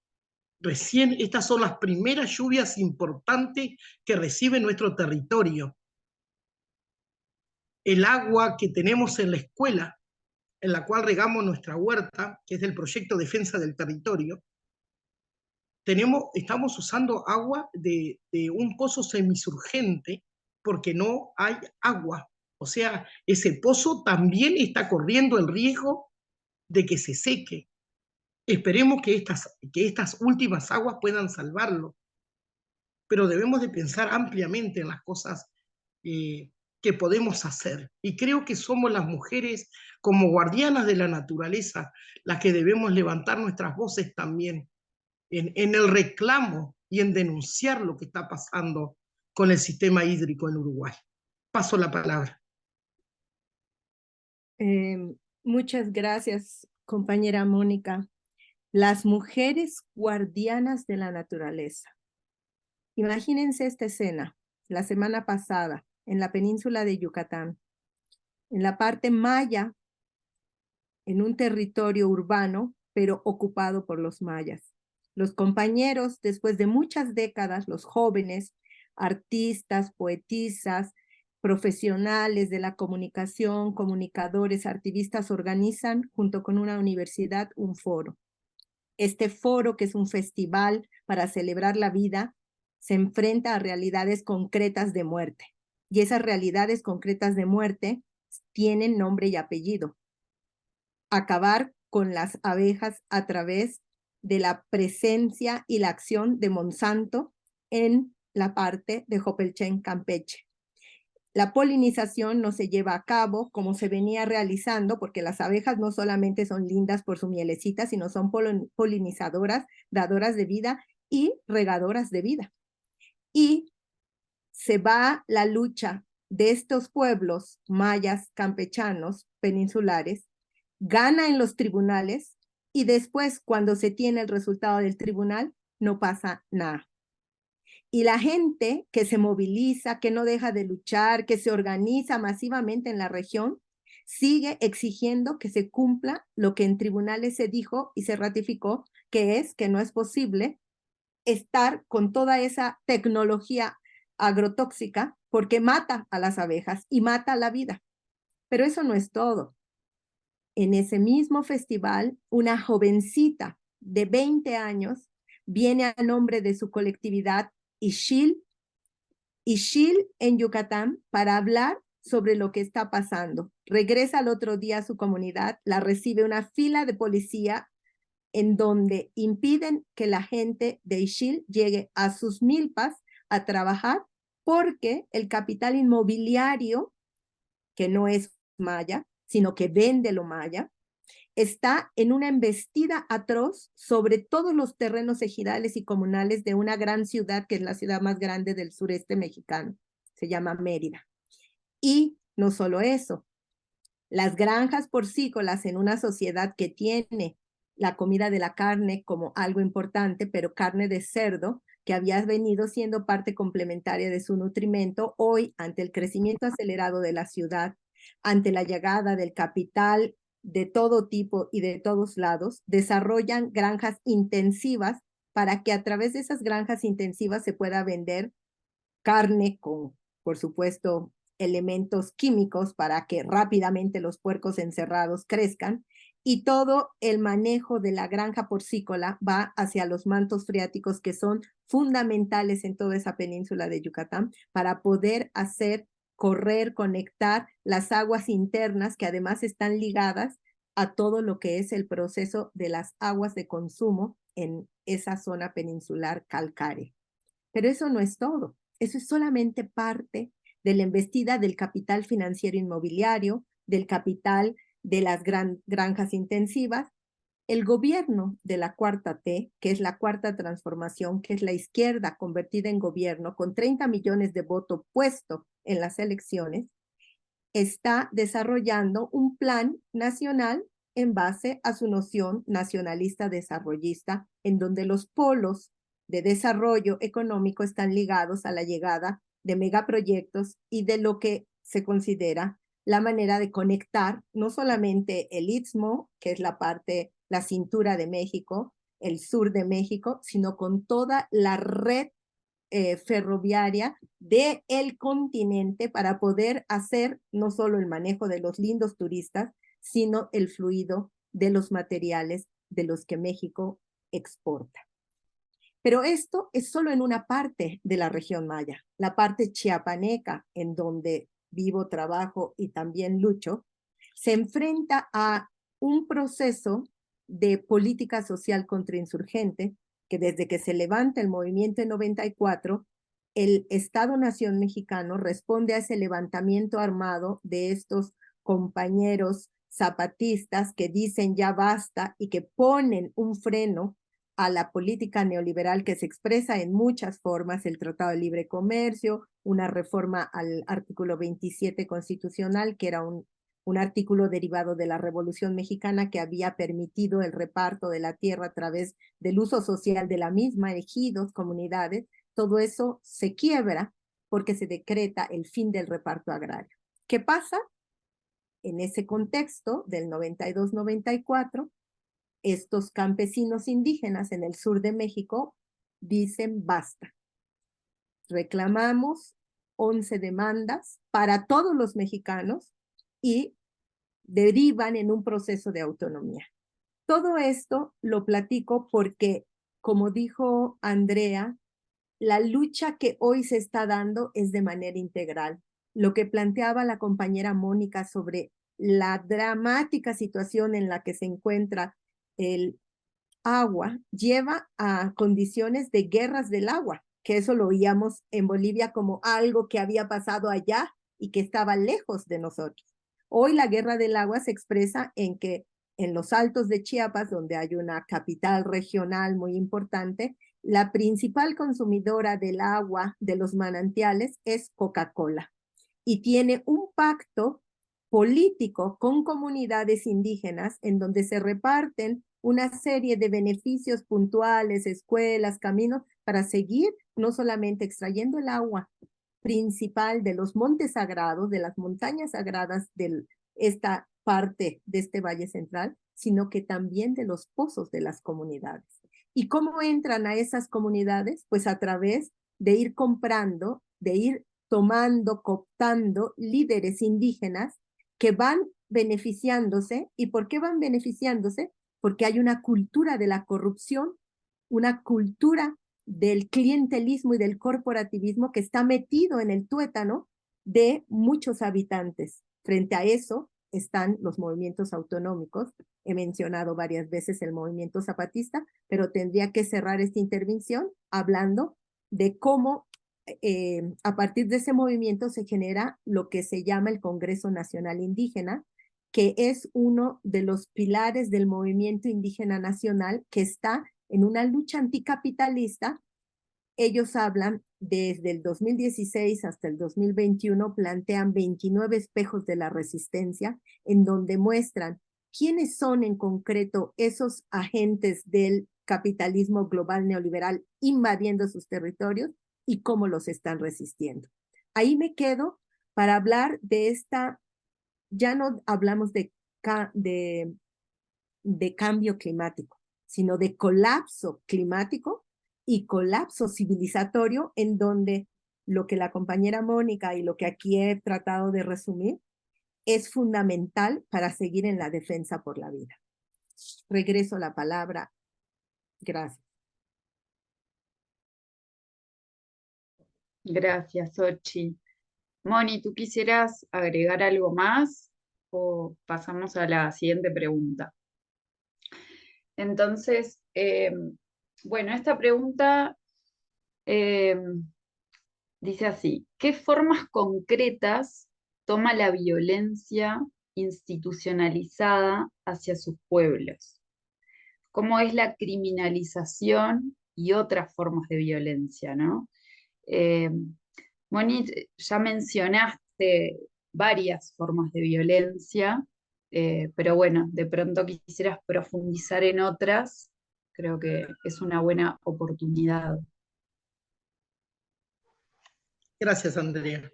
Recién estas son las primeras lluvias importantes que recibe nuestro territorio. El agua que tenemos en la escuela, en la cual regamos nuestra huerta, que es del proyecto Defensa del Territorio, estamos usando agua de un pozo semisurgente porque no hay agua. O sea, ese pozo también está corriendo el riesgo de que se seque. Esperemos que estas últimas aguas puedan salvarlo, pero debemos de pensar ampliamente en las cosas que podemos hacer. Y creo que somos las mujeres, como guardianas de la naturaleza, las que debemos levantar nuestras voces también en el reclamo y en denunciar lo que está pasando con el sistema hídrico en Uruguay. Paso la palabra. Muchas gracias, compañera Mónica. Las mujeres guardianas de la naturaleza. Imagínense esta escena. La semana pasada, en la península de Yucatán, en la parte maya, en un territorio urbano, pero ocupado por los mayas. Los compañeros, después de muchas décadas, los jóvenes, artistas, poetisas, profesionales de la comunicación, comunicadores, activistas, organizan junto con una universidad un foro. Este foro, que es un festival para celebrar la vida, se enfrenta a realidades concretas de muerte. Y esas realidades concretas de muerte tienen nombre y apellido. Acabar con las abejas a través de la presencia y la acción de Monsanto en la parte de Jopelchen, Campeche. La polinización no se lleva a cabo como se venía realizando, porque las abejas no solamente son lindas por su mielecita, sino son polinizadoras, dadoras de vida y regadoras de vida. Y se va la lucha de estos pueblos mayas, campechanos, peninsulares, gana en los tribunales y después, cuando se tiene el resultado del tribunal, no pasa nada. Y la gente que se moviliza, que no deja de luchar, que se organiza masivamente en la región, sigue exigiendo que se cumpla lo que en tribunales se dijo y se ratificó, que es que no es posible estar con toda esa tecnología agrotóxica porque mata a las abejas y mata la vida. Pero eso no es todo. En ese mismo festival, una jovencita de 20 años viene a nombre de su colectividad Ixil en Yucatán para hablar sobre lo que está pasando. Regresa al otro día a su comunidad, la recibe una fila de policía en donde impiden que la gente de Ixil llegue a sus milpas a trabajar porque el capital inmobiliario, que no es maya, sino que vende lo maya, está en una embestida atroz sobre todos los terrenos ejidales y comunales de una gran ciudad, que es la ciudad más grande del sureste mexicano. Se llama Mérida. Y no solo eso, las granjas porcícolas en una sociedad que tiene la comida de la carne como algo importante, pero carne de cerdo, que había venido siendo parte complementaria de su nutrimento, hoy, ante el crecimiento acelerado de la ciudad, ante la llegada del capital de todo tipo y de todos lados, desarrollan granjas intensivas para que a través de esas granjas intensivas se pueda vender carne con, por supuesto, elementos químicos para que rápidamente los puercos encerrados crezcan, y todo el manejo de la granja porcícola va hacia los mantos freáticos, que son fundamentales en toda esa península de Yucatán para poder hacer correr, conectar las aguas internas, que además están ligadas a todo lo que es el proceso de las aguas de consumo en esa zona peninsular calcárea. Pero eso no es todo. Eso es solamente parte de la embestida del capital financiero inmobiliario, del capital de las granjas intensivas. El gobierno de la cuarta T, que es la cuarta transformación, que es la izquierda convertida en gobierno, con 30 millones de votos puesto en las elecciones, está desarrollando un plan nacional en base a su noción nacionalista desarrollista, en donde los polos de desarrollo económico están ligados a la llegada de megaproyectos y de lo que se considera la manera de conectar no solamente el Istmo, que es la parte, la cintura de México, el sur de México, sino con toda la red ferroviaria del continente para poder hacer no solo el manejo de los lindos turistas, sino el fluido de los materiales de los que México exporta. Pero esto es solo en una parte de la región maya, la parte chiapaneca, en donde vivo, trabajo y también lucho, se enfrenta a un proceso de política social contrainsurgente que desde que se levanta el movimiento en 94, el Estado-Nación mexicano responde a ese levantamiento armado de estos compañeros zapatistas que dicen ya basta y que ponen un freno a la política neoliberal que se expresa en muchas formas: el Tratado de Libre Comercio, una reforma al artículo 27 constitucional, que era un artículo derivado de la Revolución Mexicana que había permitido el reparto de la tierra a través del uso social de la misma, ejidos, comunidades. Todo eso se quiebra porque se decreta el fin del reparto agrario. ¿Qué pasa? En ese contexto del 92-94, estos campesinos indígenas en el sur de México dicen basta. Reclamamos 11 demandas para todos los mexicanos y derivan en un proceso de autonomía. Todo esto lo platico porque, como dijo Andrea, la lucha que hoy se está dando es de manera integral. Lo que planteaba la compañera Mónica sobre la dramática situación en la que se encuentra el agua lleva a condiciones de guerras del agua, que eso lo oíamos en Bolivia como algo que había pasado allá y que estaba lejos de nosotros. Hoy la guerra del agua se expresa en que en los altos de Chiapas, donde hay una capital regional muy importante, la principal consumidora del agua de los manantiales es Coca-Cola y tiene un pacto político con comunidades indígenas en donde se reparten una serie de beneficios puntuales, escuelas, caminos, para seguir no solamente extrayendo el agua principal de los montes sagrados, de las montañas sagradas de esta parte de este Valle Central, sino que también de los pozos de las comunidades. ¿Y cómo entran a esas comunidades? Pues a través de ir comprando, de ir tomando, cooptando líderes indígenas que van beneficiándose. ¿Y por qué van beneficiándose? Porque hay una cultura de la corrupción, una cultura del clientelismo y del corporativismo que está metido en el tuétano de muchos habitantes. Frente a eso están los movimientos autonómicos. He mencionado varias veces el movimiento zapatista, pero tendría que cerrar esta intervención hablando de cómo a partir de ese movimiento se genera lo que se llama el Congreso Nacional Indígena, que es uno de los pilares del movimiento indígena nacional que está en una lucha anticapitalista. Ellos hablan desde el 2016 hasta el 2021, plantean 29 espejos de la resistencia, en donde muestran quiénes son en concreto esos agentes del capitalismo global neoliberal invadiendo sus territorios y cómo los están resistiendo. Ahí me quedo para hablar de esta, ya no hablamos de cambio climático, sino de colapso climático y colapso civilizatorio, en donde lo que la compañera Mónica y lo que aquí he tratado de resumir es fundamental para seguir en la defensa por la vida. Regreso la palabra. Gracias. Gracias, Xochi. Moni, ¿tú quisieras agregar algo más o pasamos a la siguiente pregunta? Entonces, bueno, esta pregunta dice así: ¿qué formas concretas toma la violencia institucionalizada hacia sus pueblos? ¿Cómo es la criminalización y otras formas de violencia, ¿no? Moni, ya mencionaste varias formas de violencia, pero bueno, de pronto quisieras profundizar en otras, creo que es una buena oportunidad. Gracias, Andrea.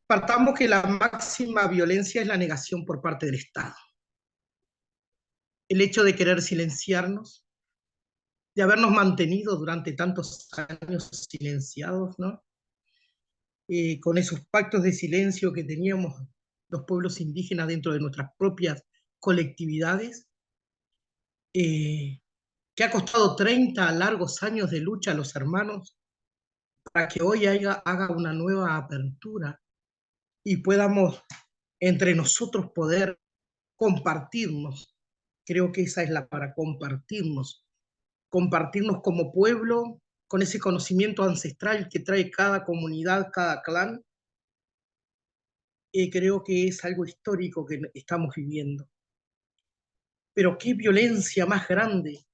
Partamos que la máxima violencia es la negación por parte del Estado. El hecho de querer silenciarnos, de habernos mantenido durante tantos años silenciados, ¿no? Con esos pactos de silencio que teníamos los pueblos indígenas dentro de nuestras propias colectividades, que ha costado 30 largos años de lucha a los hermanos para que hoy haga una nueva apertura y podamos entre nosotros poder compartirnos. Creo que esa es la para compartirnos como pueblo, con ese conocimiento ancestral que trae cada comunidad, cada clan. Creo que es algo histórico que estamos viviendo. Pero qué violencia más grande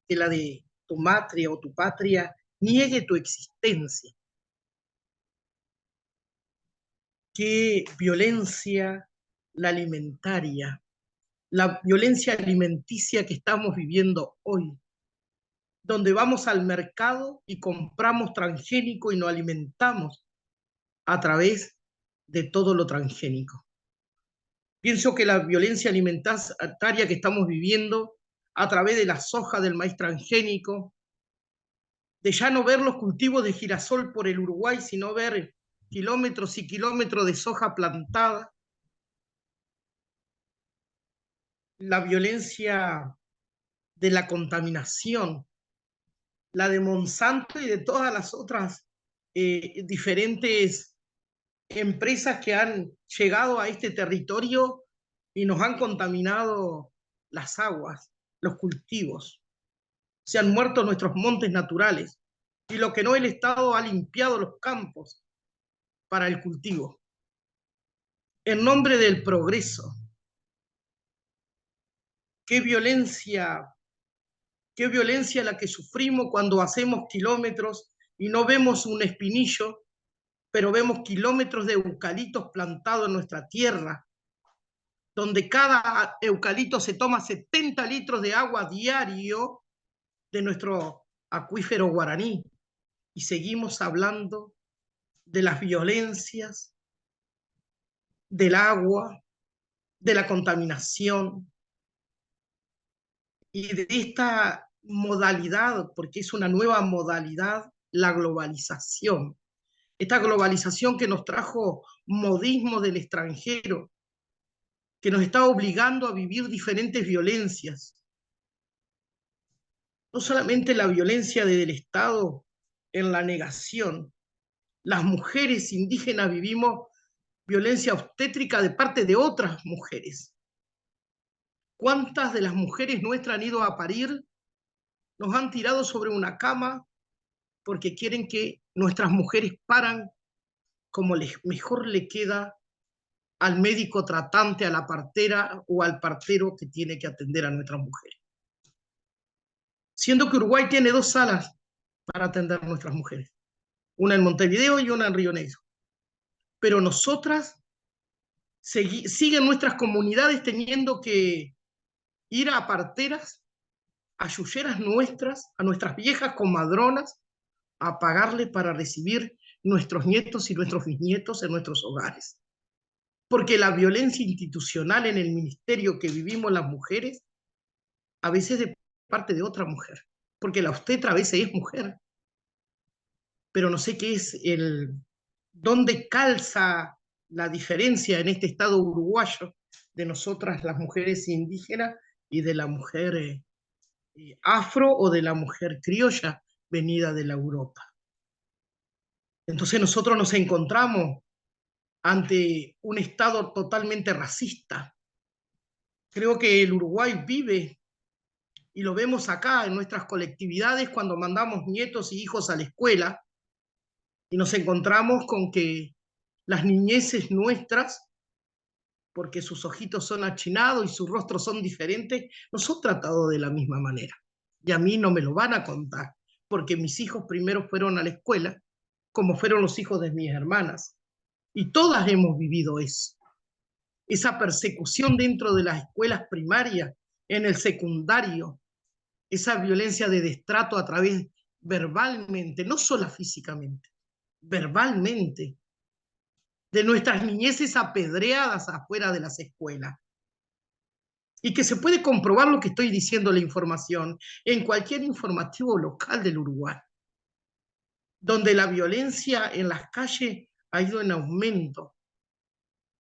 que la de tu matria o tu patria niegue tu existencia. Qué violencia la alimentaria, la violencia alimenticia que estamos viviendo hoy. donde vamos al mercado y compramos transgénico y nos alimentamos a través de todo lo transgénico. Pienso que la violencia alimentaria que estamos viviendo a través de la soja, del maíz transgénico, de ya no ver los cultivos de girasol por el Uruguay, sino ver kilómetros y kilómetros de soja plantada, la violencia de la contaminación, la de Monsanto y de todas las otras diferentes empresas que han llegado a este territorio y nos han contaminado las aguas, los cultivos. Se han muerto nuestros montes naturales y lo que no, el Estado ha limpiado los campos para el cultivo. En nombre del progreso, qué violencia la que sufrimos cuando hacemos kilómetros y no vemos un espinillo, pero vemos kilómetros de eucaliptos plantados en nuestra tierra, donde cada eucalipto se toma 70 litros de agua diario de nuestro acuífero guaraní. Y seguimos hablando de las violencias, del agua, de la contaminación y de esta modalidad, porque es una nueva modalidad, la globalización. Esta globalización que nos trajo modismo del extranjero, que nos está obligando a vivir diferentes violencias. No solamente la violencia del Estado en la negación. Las mujeres indígenas vivimos violencia obstétrica de parte de otras mujeres. ¿Cuántas de las mujeres nuestras han ido a parir? Nos han tirado sobre una cama porque quieren que nuestras mujeres paran como mejor le queda al médico tratante, a la partera o al partero que tiene que atender a nuestras mujeres. Siendo que Uruguay tiene 2 salas para atender a nuestras mujeres, una en Montevideo y una en Río Negro. Pero nosotras siguen nuestras comunidades teniendo que ir a parteras, a yuyeras nuestras, a nuestras viejas comadronas, a pagarle para recibir nuestros nietos y nuestros bisnietos en nuestros hogares. Porque la violencia institucional en el ministerio que vivimos las mujeres, a veces de parte de otra mujer, porque la obstetra a veces es mujer, pero no sé qué es dónde calza la diferencia en este estado uruguayo de nosotras las mujeres indígenas y de la mujer afro o de la mujer criolla venida de la Europa. Entonces nosotros nos encontramos ante un estado totalmente racista. Creo que el Uruguay vive, y lo vemos acá en nuestras colectividades cuando mandamos nietos y hijos a la escuela, y nos encontramos con que las niñeces nuestras, porque sus ojitos son achinados y sus rostros son diferentes, no son tratados de la misma manera. Y a mí no me lo van a contar, porque mis hijos primero fueron a la escuela, como fueron los hijos de mis hermanas. Y todas hemos vivido eso. Esa persecución dentro de las escuelas primarias, en el secundario, esa violencia de destrato a través verbalmente, no solo físicamente, verbalmente, de nuestras niñeces apedreadas afuera de las escuelas. Y que se puede comprobar lo que estoy diciendo, la información, en cualquier informativo local del Uruguay, donde la violencia en las calles ha ido en aumento.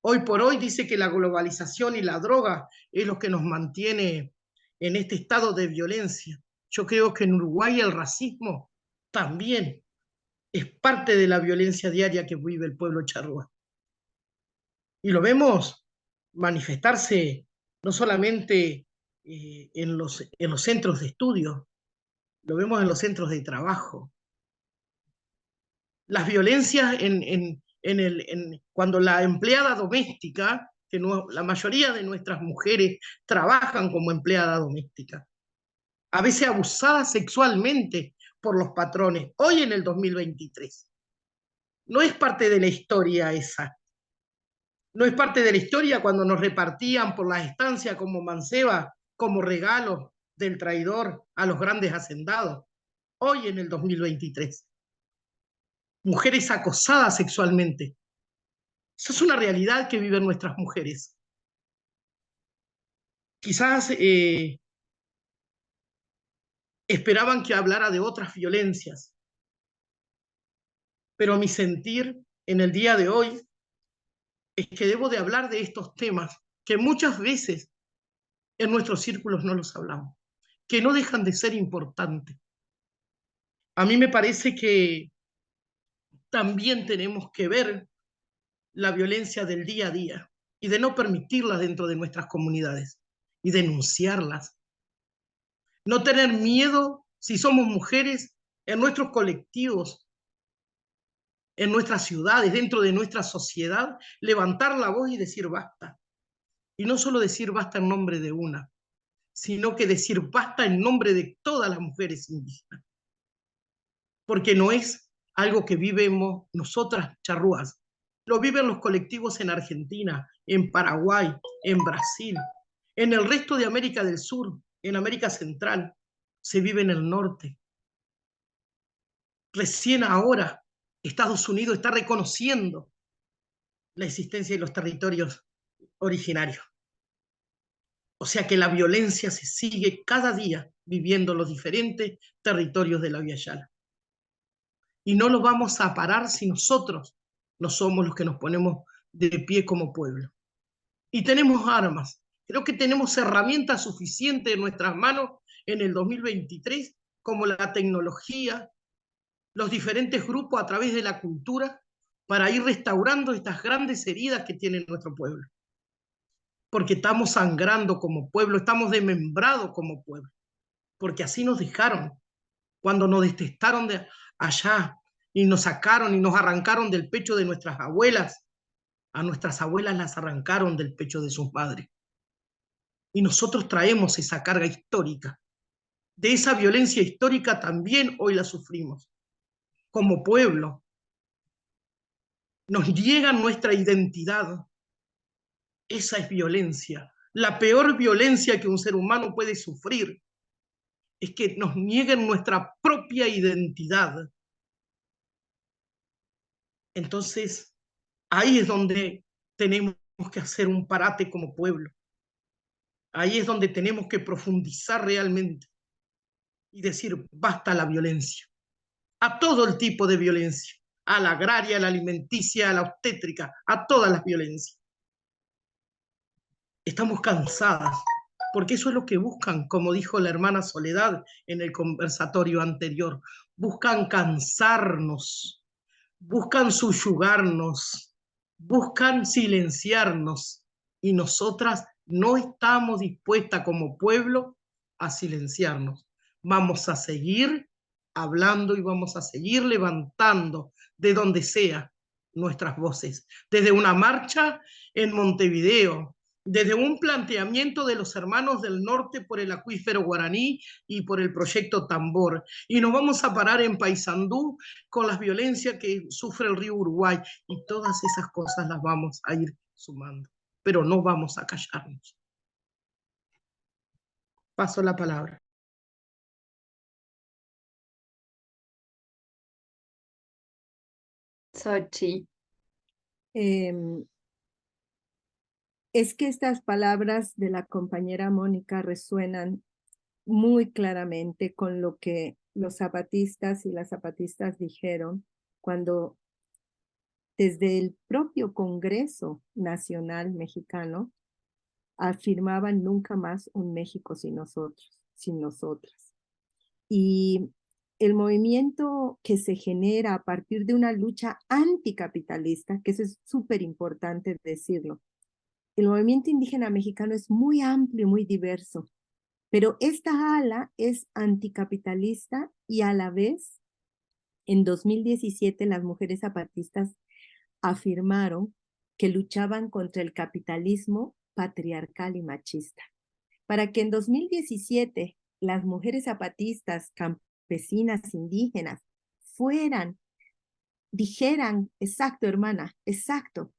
Hoy por hoy dice que la globalización y la droga es lo que nos mantiene en este estado de violencia. Yo creo que en Uruguay el racismo también es parte de la violencia diaria que vive el pueblo charrúa. Y lo vemos manifestarse no solamente en los centros de estudio, lo vemos en los centros de trabajo. Las violencias cuando la empleada doméstica, que la mayoría de nuestras mujeres trabajan como empleada doméstica, a veces abusadas sexualmente por los patrones, hoy en el 2023. No es parte de la historia esa. No es parte de la historia cuando nos repartían por las estancias como manceba, como regalo del traidor a los grandes hacendados. hoy en el 2023. Mujeres acosadas sexualmente. Esa es una realidad que viven nuestras mujeres. Quizás esperaban que hablara de otras violencias, pero mi sentir en el día de hoy es que debo de hablar de estos temas que muchas veces en nuestros círculos no los hablamos, que no dejan de ser importantes. A mí me parece que también tenemos que ver la violencia del día a día y de no permitirla dentro de nuestras comunidades y denunciarlas. No tener miedo si somos mujeres en nuestros colectivos, en nuestras ciudades, dentro de nuestra sociedad, levantar la voz y decir basta. Y no solo decir basta en nombre de una, sino que decir basta en nombre de todas las mujeres indígenas. Porque no es algo que vivimos nosotras charrúas, lo viven los colectivos en Argentina, en Paraguay, en Brasil, en el resto de América del Sur, en América Central, se vive en el norte. Recién ahora Estados Unidos está reconociendo la existencia de los territorios originarios. O sea que la violencia se sigue cada día viviendo en los diferentes territorios de la Vía Yala. Y no lo vamos a parar si nosotros no somos los que nos ponemos de pie como pueblo. Y tenemos armas. Creo que tenemos herramientas suficientes en nuestras manos en el 2023, como la tecnología, los diferentes grupos a través de la cultura, para ir restaurando estas grandes heridas que tiene nuestro pueblo. Porque estamos sangrando como pueblo, estamos desmembrados como pueblo, porque así nos dejaron, cuando nos detestaron de allá y nos sacaron y nos arrancaron del pecho de nuestras abuelas. A nuestras abuelas las arrancaron del pecho de sus madres. Y nosotros traemos esa carga histórica. De esa violencia histórica también hoy la sufrimos. Como pueblo, nos niegan nuestra identidad. Esa es violencia. La peor violencia que un ser humano puede sufrir es que nos nieguen nuestra propia identidad. Entonces, ahí es donde tenemos que hacer un parate como pueblo. Ahí es donde tenemos que profundizar realmente y decir basta la violencia, a todo el tipo de violencia, a la agraria, a la alimenticia, a la obstétrica, a todas las violencias. Estamos cansadas, porque eso es lo que buscan, como dijo la hermana Soledad en el conversatorio anterior, buscan cansarnos, buscan subyugarnos, buscan silenciarnos, y nosotras no estamos dispuestas como pueblo a silenciarnos. Vamos a seguir hablando y vamos a seguir levantando de donde sea nuestras voces, desde una marcha en Montevideo, desde un planteamiento de los hermanos del norte por el acuífero guaraní y por el proyecto Tambor. Y nos vamos a parar en Paysandú con las violencias que sufre el río Uruguay. Y todas esas cosas las vamos a ir sumando. Pero no vamos a callarnos. Paso la palabra. Xochi. Es que estas palabras de la compañera Mónica resuenan muy claramente con lo que los zapatistas y las zapatistas dijeron cuando desde el propio Congreso Nacional Mexicano afirmaban nunca más un México sin nosotros, sin nosotras. Y el movimiento que se genera a partir de una lucha anticapitalista, que eso es súper importante decirlo, el movimiento indígena mexicano es muy amplio, muy diverso, pero esta ala es anticapitalista y a la vez, en 2017, las mujeres zapatistas afirmaron que luchaban contra el capitalismo patriarcal y machista. Para que en 2017 las mujeres zapatistas, campesinas, indígenas, dijeran, exacto, hermana, exacto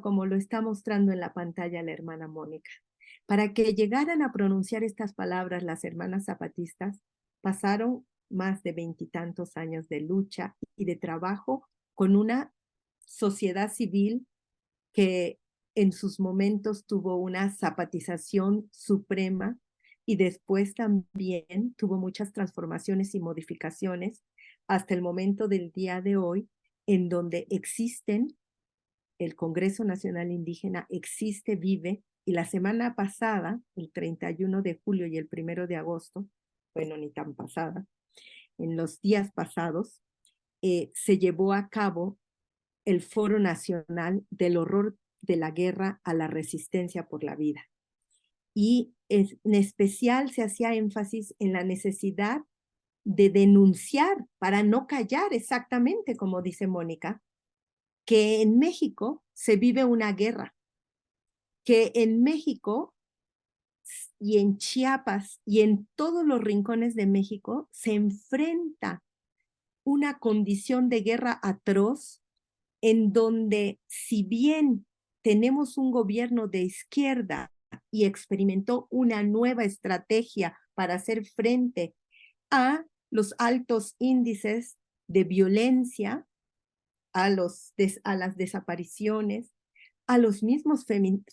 como lo está mostrando en la pantalla la hermana Mónica. Para que llegaran a pronunciar estas palabras las hermanas zapatistas, pasaron más de 20 años de lucha y de trabajo con una sociedad civil que en sus momentos tuvo una zapatización suprema y después también tuvo muchas transformaciones y modificaciones hasta el momento del día de hoy, en donde existen, el Congreso Nacional Indígena existe, vive, y la semana pasada, el 31 de julio y el 1 de agosto, bueno, ni tan pasada, en los días pasados, se llevó a cabo el Foro Nacional del Horror de la Guerra a la Resistencia por la Vida. Y en especial se hacía énfasis en la necesidad de denunciar, para no callar exactamente, como dice Mónica, que en México se vive una guerra, que en México y en Chiapas y en todos los rincones de México se enfrenta una condición de guerra atroz en donde, si bien tenemos un gobierno de izquierda y experimentó una nueva estrategia para hacer frente a los altos índices de violencia, a las desapariciones, a los mismos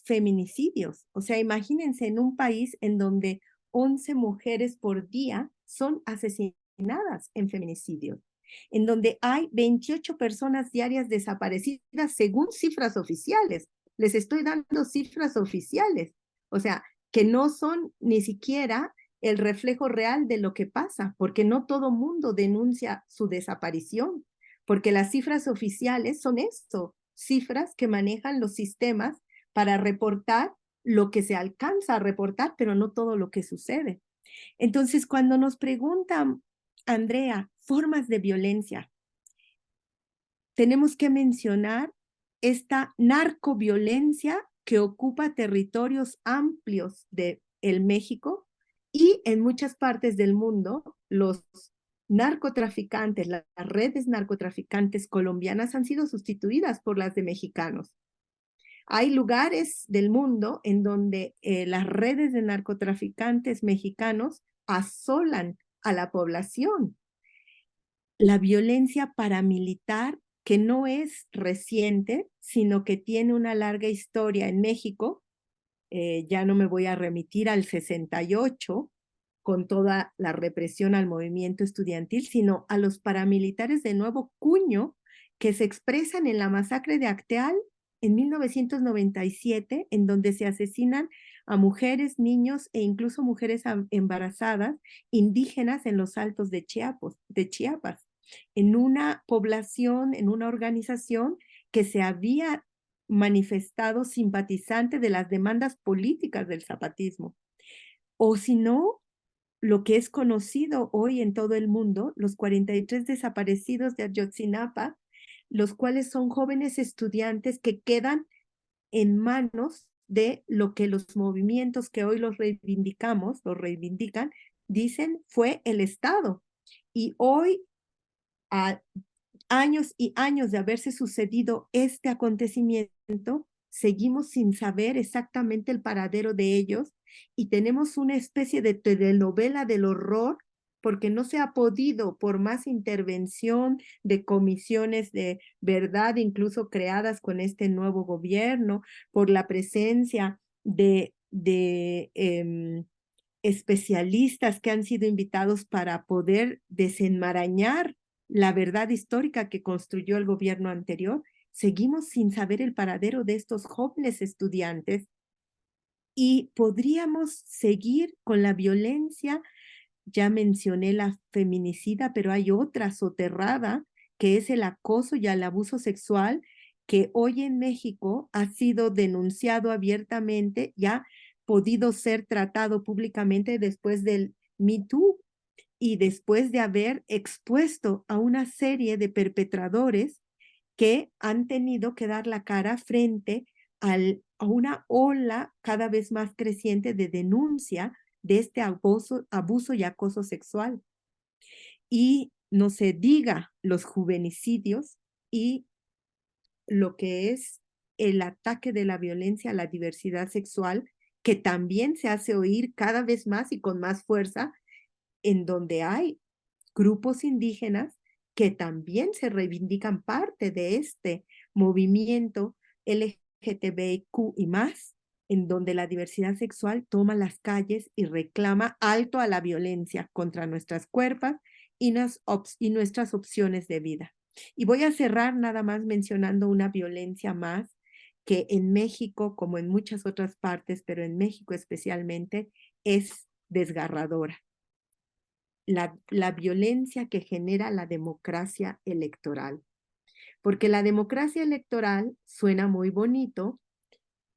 feminicidios. O sea, imagínense en un país en donde 11 mujeres por día son asesinadas en feminicidios, en donde hay 28 personas diarias desaparecidas según cifras oficiales. Les estoy dando cifras oficiales, o sea, que no son ni siquiera el reflejo real de lo que pasa, porque no todo mundo denuncia su desaparición, porque las cifras oficiales son esto, cifras que manejan los sistemas para reportar lo que se alcanza a reportar, pero no todo lo que sucede. Entonces, cuando nos preguntan, Andrea, formas de violencia, tenemos que mencionar esta narcoviolencia que ocupa territorios amplios de el México y en muchas partes del mundo. Los narcotraficantes, las redes narcotraficantes colombianas han sido sustituidas por las de mexicanos. Hay lugares del mundo en donde las redes de narcotraficantes mexicanos asolan a la población. La violencia paramilitar, que no es reciente, sino que tiene una larga historia en México, ya no me voy a remitir al 68, con toda la represión al movimiento estudiantil, sino a los paramilitares de nuevo cuño que se expresan en la masacre de Acteal en 1997, en donde se asesinan a mujeres, niños e incluso mujeres embarazadas indígenas en los altos de Chiapas, en una población, en una organización que se había manifestado simpatizante de las demandas políticas del zapatismo. O si no, lo que es conocido hoy en todo el mundo, los 43 desaparecidos de Ayotzinapa, los cuales son jóvenes estudiantes que quedan en manos de lo que los movimientos que hoy los reivindican, dicen fue el Estado. Y hoy, a años y años de haberse sucedido este acontecimiento, seguimos sin saber exactamente el paradero de ellos y tenemos una especie de telenovela del horror porque no se ha podido, por más intervención de comisiones de verdad, incluso creadas con este nuevo gobierno, por la presencia de especialistas que han sido invitados para poder desenmarañar la verdad histórica que construyó el gobierno anterior, seguimos sin saber el paradero de estos jóvenes estudiantes y podríamos seguir con la violencia. Ya mencioné la feminicida, pero hay otra soterrada que es el acoso y el abuso sexual que hoy en México ha sido denunciado abiertamente, ya podido ser tratado públicamente después del Me Too y después de haber expuesto a una serie de perpetradores que han tenido que dar la cara frente a una ola cada vez más creciente de denuncia de este abuso y acoso sexual. Y no se diga los juvenicidios y lo que es el ataque de la violencia a la diversidad sexual, que también se hace oír cada vez más y con más fuerza, en donde hay grupos indígenas que también se reivindican parte de este movimiento LGTBIQ y más, en donde la diversidad sexual toma las calles y reclama alto a la violencia contra nuestras cuerpos y nuestras opciones de vida. Y voy a cerrar nada más mencionando una violencia más que en México, como en muchas otras partes, pero en México especialmente, es desgarradora. La violencia que genera la democracia electoral. Porque la democracia electoral suena muy bonito,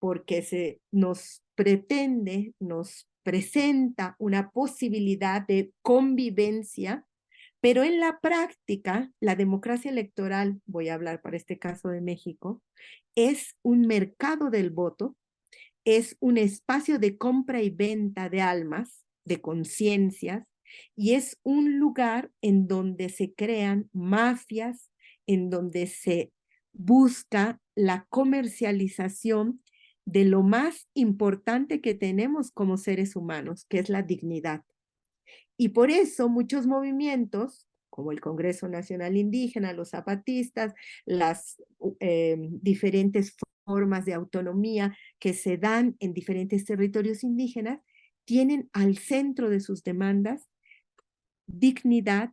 porque nos pretende, nos presenta una posibilidad de convivencia, pero en la práctica, la democracia electoral, voy a hablar para este caso de México, es un mercado del voto, es un espacio de compra y venta de almas, de conciencias, y es un lugar en donde se crean mafias, en donde se busca la comercialización de lo más importante que tenemos como seres humanos, que es la dignidad. Y por eso muchos movimientos, como el Congreso Nacional Indígena, los zapatistas, las diferentes formas de autonomía que se dan en diferentes territorios indígenas, tienen al centro de sus demandas dignidad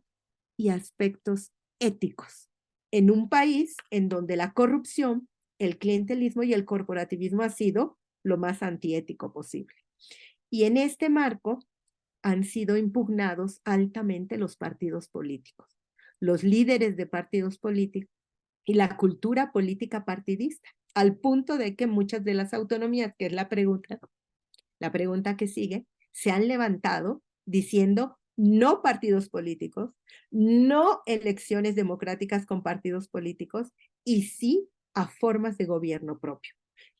y aspectos éticos. En un país en donde la corrupción, el clientelismo y el corporativismo ha sido lo más antiético posible. Y en este marco han sido impugnados altamente los partidos políticos, los líderes de partidos políticos y la cultura política partidista, al punto de que muchas de las autonomías, que es la pregunta que sigue, se han levantado diciendo no partidos políticos, no elecciones democráticas con partidos políticos y sí a formas de gobierno propio.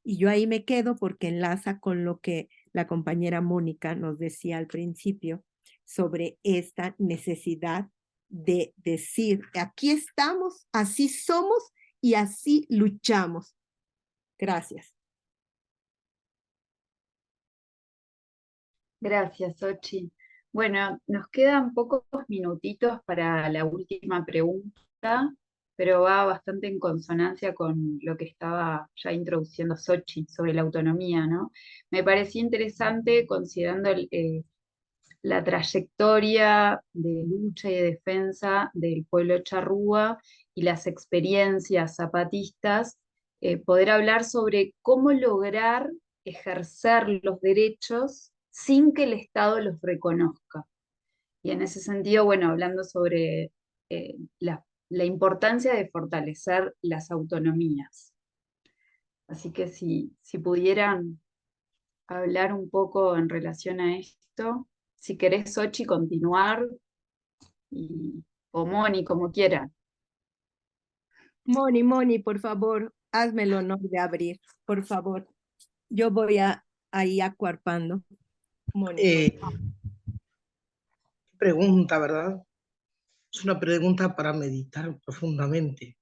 Y yo ahí me quedo porque enlaza con lo que la compañera Mónica nos decía al principio sobre esta necesidad de decir, aquí estamos, así somos y así luchamos. Gracias. Gracias, Sochi. Bueno, nos quedan pocos minutitos para la última pregunta, pero va bastante en consonancia con lo que estaba ya introduciendo Sochi sobre la autonomía, ¿no? Me pareció interesante considerando la trayectoria de lucha y de defensa del pueblo charrúa y las experiencias zapatistas, poder hablar sobre cómo lograr ejercer los derechos sin que el Estado los reconozca. Y en ese sentido, bueno, hablando sobre la importancia de fortalecer las autonomías. Así que si pudieran hablar un poco en relación a esto, si querés, Sochi, continuar, o Moni, como quieran. Moni, por favor, hazme el honor de abrir, por favor. Yo voy ahí acuarpando. Moni. Pregunta, ¿verdad? Es una pregunta para meditar profundamente.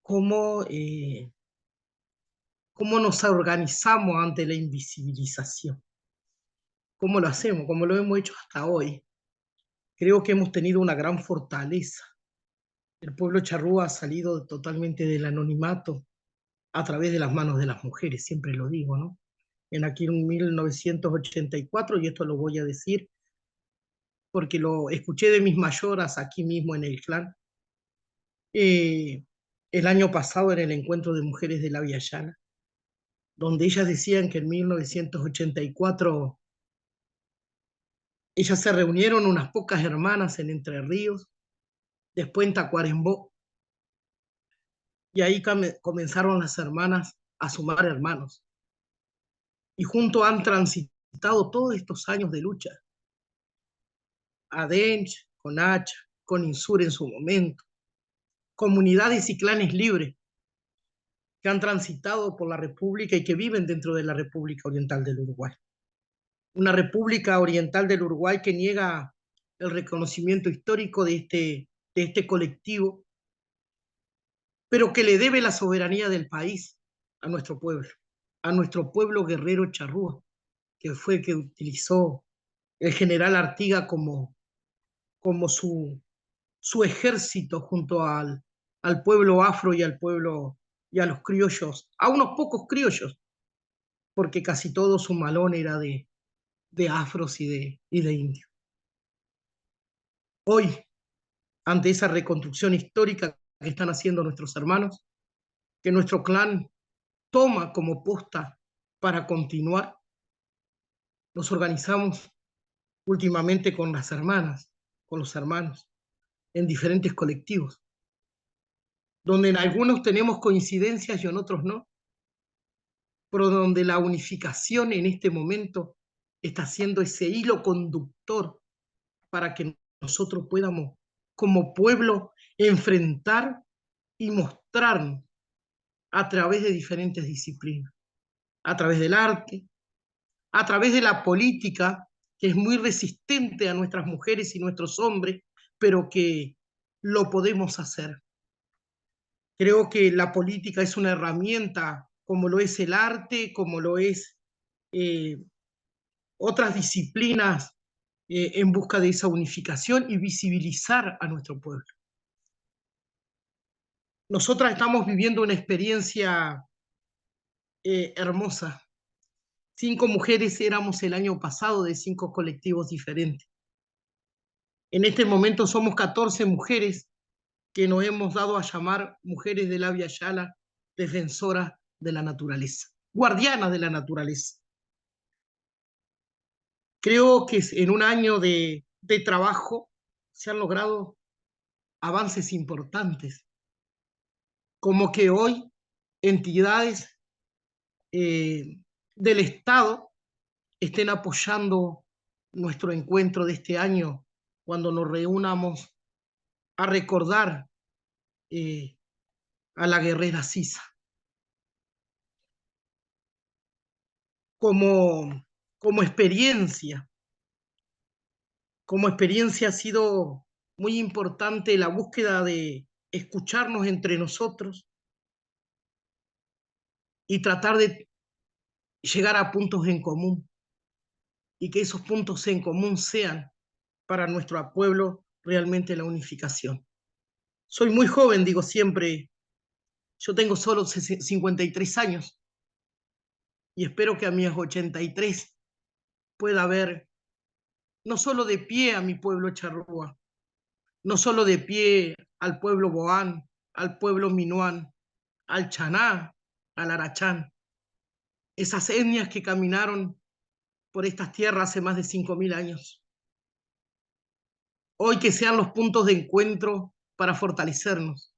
¿Cómo nos organizamos ante la invisibilización? ¿Cómo lo hacemos? ¿Cómo lo hemos hecho hasta hoy? Creo que hemos tenido una gran fortaleza. El pueblo charrúa ha salido totalmente del anonimato a través de las manos de las mujeres, siempre lo digo, ¿no? En aquí en 1984, y esto lo voy a decir porque lo escuché de mis mayoras aquí mismo en el clan, el año pasado en el encuentro de mujeres de la Via Llana, donde ellas decían que en 1984 ellas se reunieron unas pocas hermanas en Entre Ríos, después en Tacuarembó, y ahí comenzaron las hermanas a sumar hermanos. Y juntos han transitado todos estos años de lucha. ADENCH, con H, con INSUR en su momento, comunidades y clanes libres que han transitado por la República y que viven dentro de la República Oriental del Uruguay. Una República Oriental del Uruguay que niega el reconocimiento histórico de este colectivo, pero que le debe la soberanía del país a nuestro pueblo guerrero charrúa, que fue el que utilizó el general Artigas como como su ejército junto al pueblo afro y al pueblo y a los criollos, a unos pocos criollos, porque casi todo su malón era de afros y de indios. Hoy, ante esa reconstrucción histórica que están haciendo nuestros hermanos, que nuestro clan toma como posta para continuar, nos organizamos últimamente con las hermanas, con los hermanos, en diferentes colectivos, donde en algunos tenemos coincidencias y en otros no, pero donde la unificación en este momento está siendo ese hilo conductor para que nosotros podamos, como pueblo, enfrentar y mostrarnos a través de diferentes disciplinas, a través del arte, a través de la política, que es muy resistente a nuestras mujeres y nuestros hombres, pero que lo podemos hacer. Creo que la política es una herramienta, como lo es el arte, como lo es eh, otras disciplinas en busca de esa unificación y visibilizar a nuestro pueblo. Nosotras estamos viviendo una experiencia hermosa. 5 mujeres éramos el año pasado de 5 colectivos diferentes. En este momento somos 14 mujeres que nos hemos dado a llamar mujeres de la Via Yala, defensoras de la naturaleza, guardianas de la naturaleza. Creo que en un año de trabajo se han logrado avances importantes, como que hoy entidades del Estado estén apoyando nuestro encuentro de este año cuando nos reunamos a recordar a la guerrera Sisa. Como experiencia ha sido muy importante la búsqueda de escucharnos entre nosotros y tratar de llegar a puntos en común y que esos puntos en común sean para nuestro pueblo realmente la unificación. Soy muy joven, digo siempre, yo tengo solo 53 años y espero que a mis 83 pueda ver no solo de pie a mi pueblo charrúa, no solo de pie al pueblo boán, al pueblo minuán, al chaná, al arachán, esas etnias que caminaron por estas tierras hace más de 5.000 años. Hoy que sean los puntos de encuentro para fortalecernos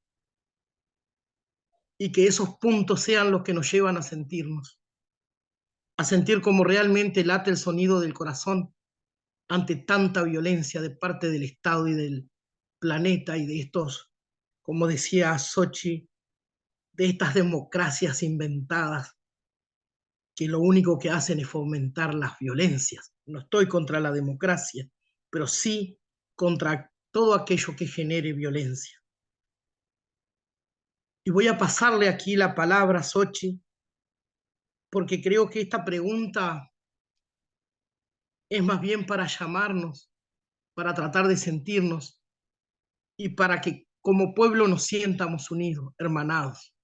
y que esos puntos sean los que nos llevan a sentir como realmente late el sonido del corazón ante tanta violencia de parte del Estado y del planeta y de estos, como decía Sochi, de estas democracias inventadas que lo único que hacen es fomentar las violencias. No estoy contra la democracia, pero sí contra todo aquello que genere violencia. Y voy a pasarle aquí la palabra a Sochi, porque creo que esta pregunta es más bien para llamarnos, para tratar de sentirnos y para que como pueblo nos sientamos unidos, hermanados.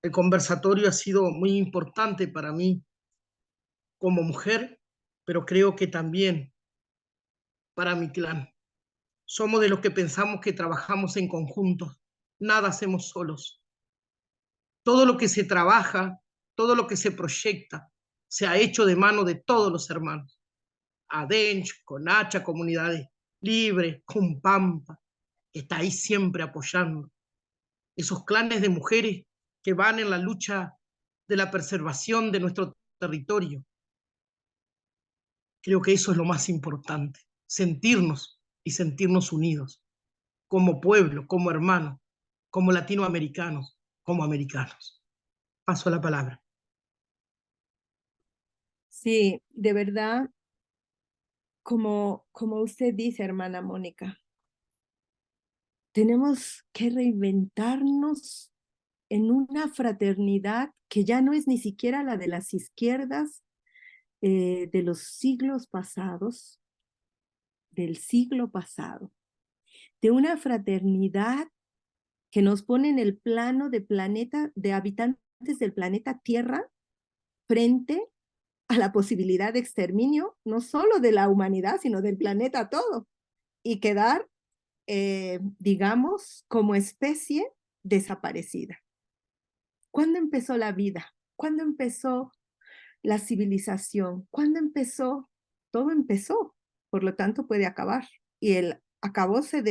El conversatorio ha sido muy importante para mí como mujer, pero creo que también para mi clan. Somos de los que pensamos que trabajamos en conjunto, nada hacemos solos. Todo lo que se trabaja, todo lo que se proyecta, se ha hecho de mano de todos los hermanos. Adench, Conacha, Comunidades Libres, Cumpampa, está ahí siempre apoyando. Esos clanes de mujeres que van en la lucha de la preservación de nuestro territorio. Creo que eso es lo más importante, sentirnos y sentirnos unidos, como pueblo, como hermanos, como latinoamericanos, como americanos. Paso la palabra. Sí, de verdad, como usted dice, hermana Mónica, tenemos que reinventarnos en una fraternidad que ya no es ni siquiera la de las izquierdas de los siglos pasados, del siglo pasado, de una fraternidad que nos pone en el plano de habitantes del planeta Tierra frente a la posibilidad de exterminio, no solo de la humanidad, sino del planeta todo, y quedar, digamos, como especie desaparecida. ¿Cuándo empezó la vida? ¿Cuándo empezó la civilización? ¿Cuándo empezó? Todo empezó, por lo tanto puede acabar. Y el acabarse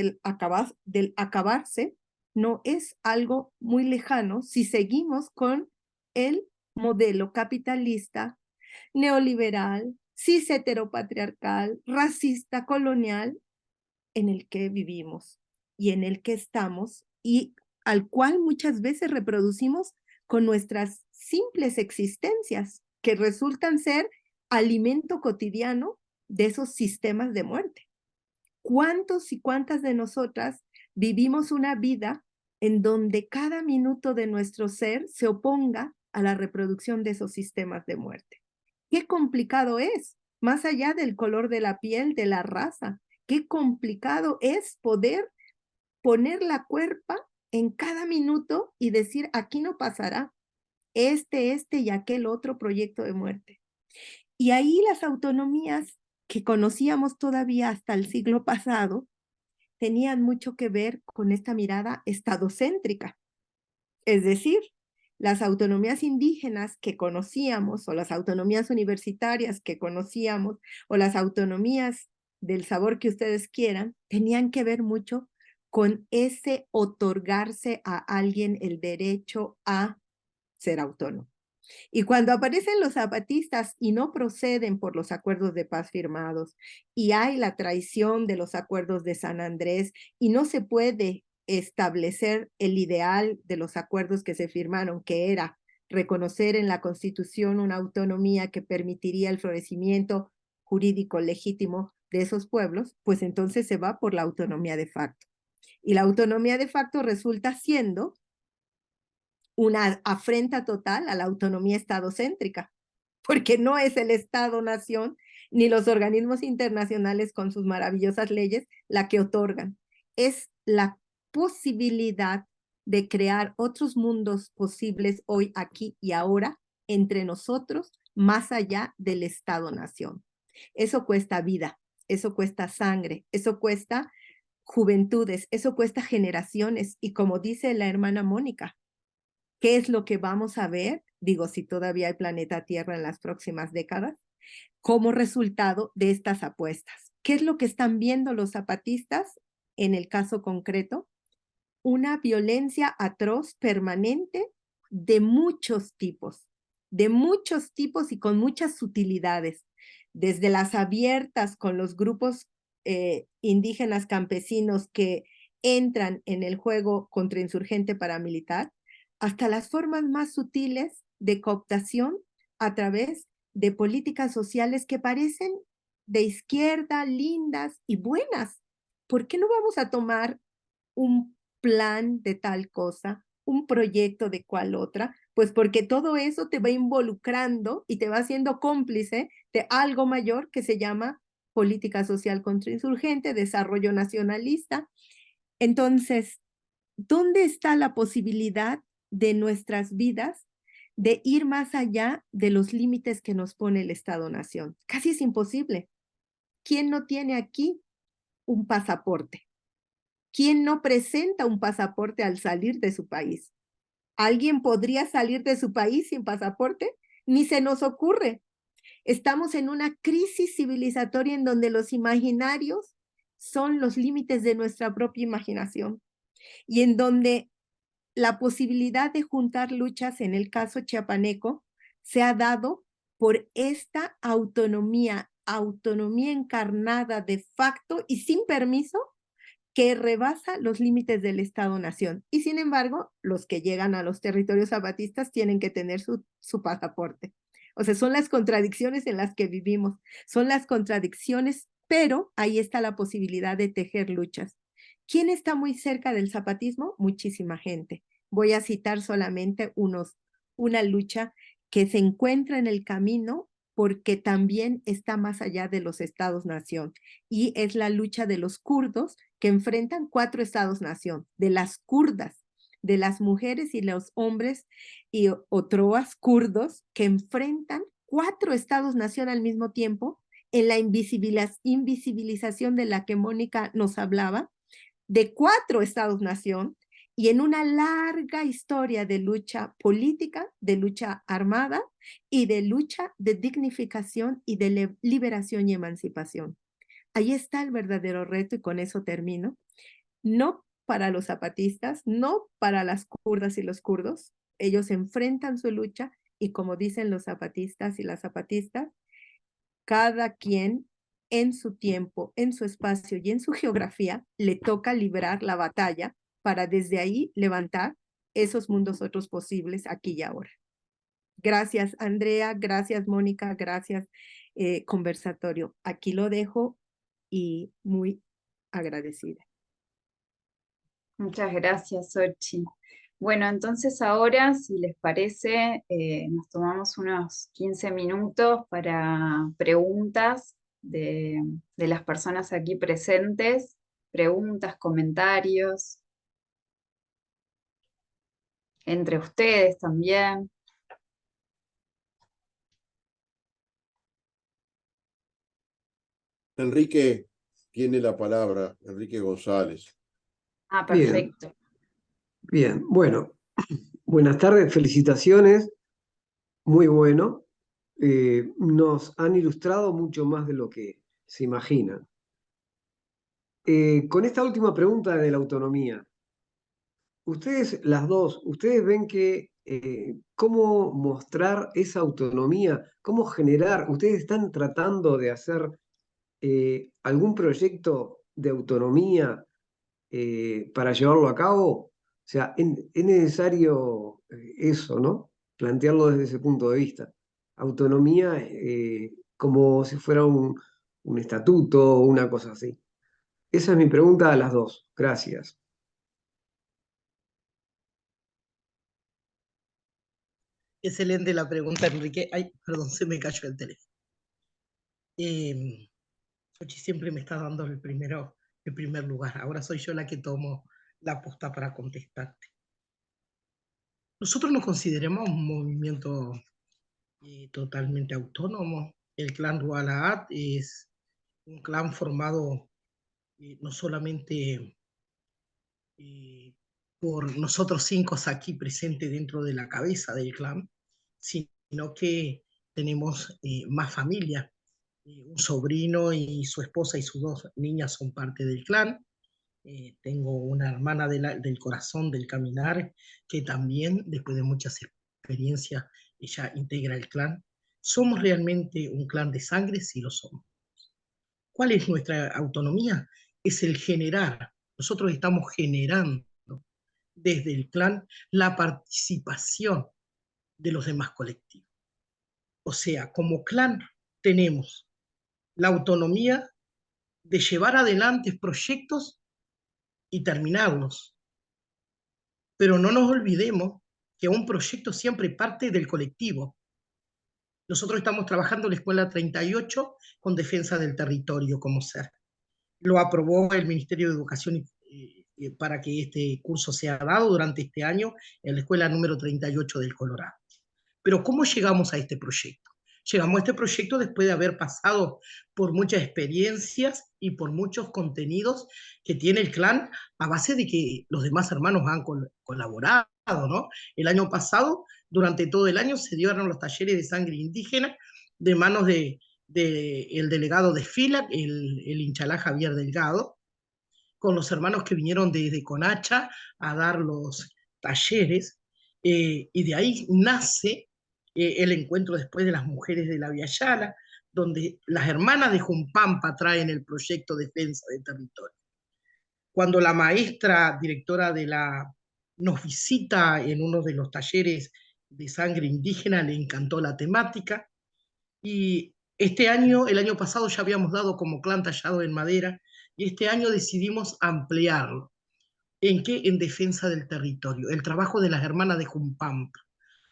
no es algo muy lejano si seguimos con el modelo capitalista, neoliberal, cis heteropatriarcal, racista, colonial, en el que vivimos y en el que estamos y al cual muchas veces reproducimos con nuestras simples existencias, que resultan ser alimento cotidiano de esos sistemas de muerte. ¿Cuántos y cuántas de nosotras vivimos una vida en donde cada minuto de nuestro ser se oponga a la reproducción de esos sistemas de muerte? Qué complicado es, más allá del color de la piel, de la raza, qué complicado es poder poner la cuerpa en cada minuto y decir, aquí no pasará este y aquel otro proyecto de muerte. Y ahí las autonomías que conocíamos todavía hasta el siglo pasado tenían mucho que ver con esta mirada estadocéntrica. Es decir, las autonomías indígenas que conocíamos, o las autonomías universitarias que conocíamos, o las autonomías del sabor que ustedes quieran, tenían que ver mucho con ese otorgarse a alguien el derecho a ser autónomo. Y cuando aparecen los zapatistas y no proceden por los acuerdos de paz firmados, y hay la traición de los acuerdos de San Andrés, y no se puede establecer el ideal de los acuerdos que se firmaron, que era reconocer en la Constitución una autonomía que permitiría el florecimiento jurídico legítimo de esos pueblos, pues entonces se va por la autonomía de facto. Y la autonomía de facto resulta siendo una afrenta total a la autonomía estadocéntrica, porque no es el Estado-nación ni los organismos internacionales con sus maravillosas leyes la que otorgan. Es la posibilidad de crear otros mundos posibles hoy, aquí y ahora, entre nosotros, más allá del Estado-nación. Eso cuesta vida, eso cuesta sangre, eso cuesta juventudes, eso cuesta generaciones. Y como dice la hermana Mónica, ¿qué es lo que vamos a ver? Digo, si todavía hay planeta Tierra en las próximas décadas, como resultado de estas apuestas. ¿Qué es lo que están viendo los zapatistas en el caso concreto? Una violencia atroz, permanente, de muchos tipos y con muchas sutilidades, desde las abiertas con los grupos indígenas campesinos que entran en el juego contrainsurgente paramilitar, hasta las formas más sutiles de cooptación a través de políticas sociales que parecen de izquierda, lindas y buenas. ¿Por qué no vamos a tomar un plan de tal cosa, un proyecto de cual otra? Pues porque todo eso te va involucrando y te va haciendo cómplice de algo mayor que se llama política social contrainsurgente, desarrollo nacionalista. Entonces, ¿dónde está la posibilidad de nuestras vidas de ir más allá de los límites que nos pone el Estado-nación? Casi es imposible. ¿Quién no tiene aquí un pasaporte? ¿Quién no presenta un pasaporte al salir de su país? ¿Alguien podría salir de su país sin pasaporte? Ni se nos ocurre. Estamos en una crisis civilizatoria en donde los imaginarios son los límites de nuestra propia imaginación y en donde la posibilidad de juntar luchas, en el caso chiapaneco, se ha dado por esta autonomía encarnada de facto y sin permiso que rebasa los límites del Estado-nación. Y sin embargo, los que llegan a los territorios zapatistas tienen que tener su pasaporte. O sea, son las contradicciones en las que vivimos, son las contradicciones, pero ahí está la posibilidad de tejer luchas. ¿Quién está muy cerca del zapatismo? Muchísima gente. Voy a citar solamente una lucha que se encuentra en el camino porque también está más allá de los estados-nación, y es la lucha de los kurdos que enfrentan 4 estados-nación, de las kurdas, de las mujeres y los hombres y otroas kurdos que enfrentan 4 estados-nación al mismo tiempo en la invisibilización de la que Mónica nos hablaba, de 4 estados-nación, y en una larga historia de lucha política, de lucha armada y de lucha de dignificación y de liberación y emancipación. Ahí está el verdadero reto, y con eso termino. No para los zapatistas, no para las kurdas y los kurdos. Ellos enfrentan su lucha y, como dicen los zapatistas y las zapatistas, cada quien en su tiempo, en su espacio y en su geografía le toca librar la batalla para desde ahí levantar esos mundos otros posibles aquí y ahora. Gracias, Andrea, gracias, Mónica, gracias, conversatorio. Aquí lo dejo y muy agradecida. Muchas gracias, Xochi. Bueno, entonces ahora, si les parece, nos tomamos unos 15 minutos para preguntas de las personas aquí presentes, preguntas, comentarios, entre ustedes también. Enrique tiene la palabra, Enrique González. Ah, Bien, perfecto. bien. Bueno, buenas tardes, felicitaciones. Muy bueno. Nos han ilustrado mucho más de lo que se imaginan. Con esta última pregunta de la autonomía, ustedes, las dos, ustedes ven que cómo mostrar esa autonomía, cómo generar, ustedes están tratando de hacer algún proyecto de autonomía para llevarlo a cabo. O sea, es necesario eso, ¿no? Plantearlo desde ese punto de vista. Autonomía como si fuera un estatuto o una cosa así. Esa es mi pregunta a las dos. Gracias. Excelente la pregunta, Enrique. Ay, perdón, se me cayó el teléfono. Xochi siempre me está dando el primer lugar. Ahora soy yo la que tomo la posta para contestarte. Nosotros nos consideramos un movimiento totalmente autónomo. El clan Rualaat es un clan formado no solamente por nosotros 5 aquí presentes dentro de la cabeza del clan, sino que tenemos más familias. Un sobrino y su esposa y sus 2 niñas son parte del clan. Tengo una hermana del corazón, del caminar, que también, después de muchas experiencias, ella integra el clan. ¿Somos realmente un clan de sangre? Sí lo somos. ¿Cuál es nuestra autonomía? Es el generar. Nosotros estamos generando desde el clan la participación de los demás colectivos. O sea, como clan tenemos la autonomía de llevar adelante proyectos y terminarlos. Pero no nos olvidemos que un proyecto siempre parte del colectivo. Nosotros estamos trabajando en la Escuela 38 con defensa del territorio como ser. Lo aprobó el Ministerio de Educación para que este curso sea dado durante este año en la Escuela número 38 del Colorado. Pero ¿cómo llegamos a este proyecto? Llegamos a este proyecto después de haber pasado por muchas experiencias y por muchos contenidos que tiene el clan a base de que los demás hermanos han colaborado, ¿no? El año pasado, durante todo el año, se dieron los talleres de sangre indígena de manos del delegado de FILAC, el Inchalá Javier Delgado, con los hermanos que vinieron desde Conacha a dar los talleres, y de ahí nace el encuentro después de las mujeres de la Via Yala, donde las hermanas de Jumpampa traen el proyecto Defensa del Territorio. Cuando la maestra directora nos visita en uno de los talleres de sangre indígena, le encantó la temática, y este año, el año pasado ya habíamos dado como clan tallado en madera, y este año decidimos ampliarlo. ¿En qué? En defensa del territorio, el trabajo de las hermanas de Jumpampa.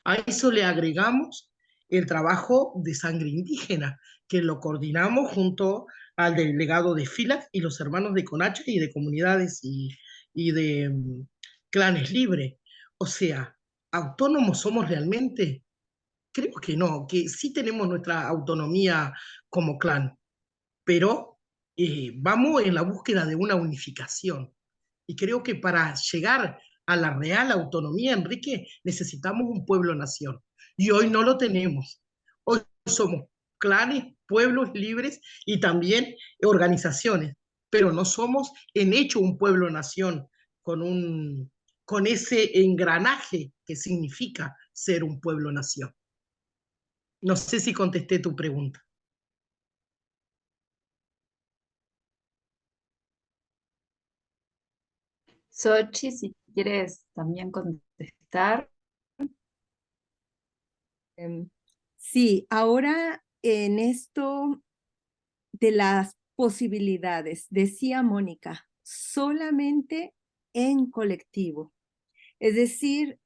A eso le agregamos el trabajo de sangre indígena, que lo coordinamos junto al delegado de FILAC y los hermanos de CONACHA y de comunidades y de clanes libres. O sea, ¿autónomos somos realmente? Creo que no, que sí tenemos nuestra autonomía como clan, pero vamos en la búsqueda de una unificación. Y creo que para llegar a la real autonomía, Enrique, necesitamos un pueblo-nación. Y hoy no lo tenemos. Hoy somos clanes, pueblos libres y también organizaciones, pero no somos en hecho un pueblo-nación con ese engranaje que significa ser un pueblo-nación. No sé si contesté tu pregunta. Sochi, si quieres también contestar. Sí, ahora en esto de las posibilidades, decía Mónica, solamente en colectivo. Es decir,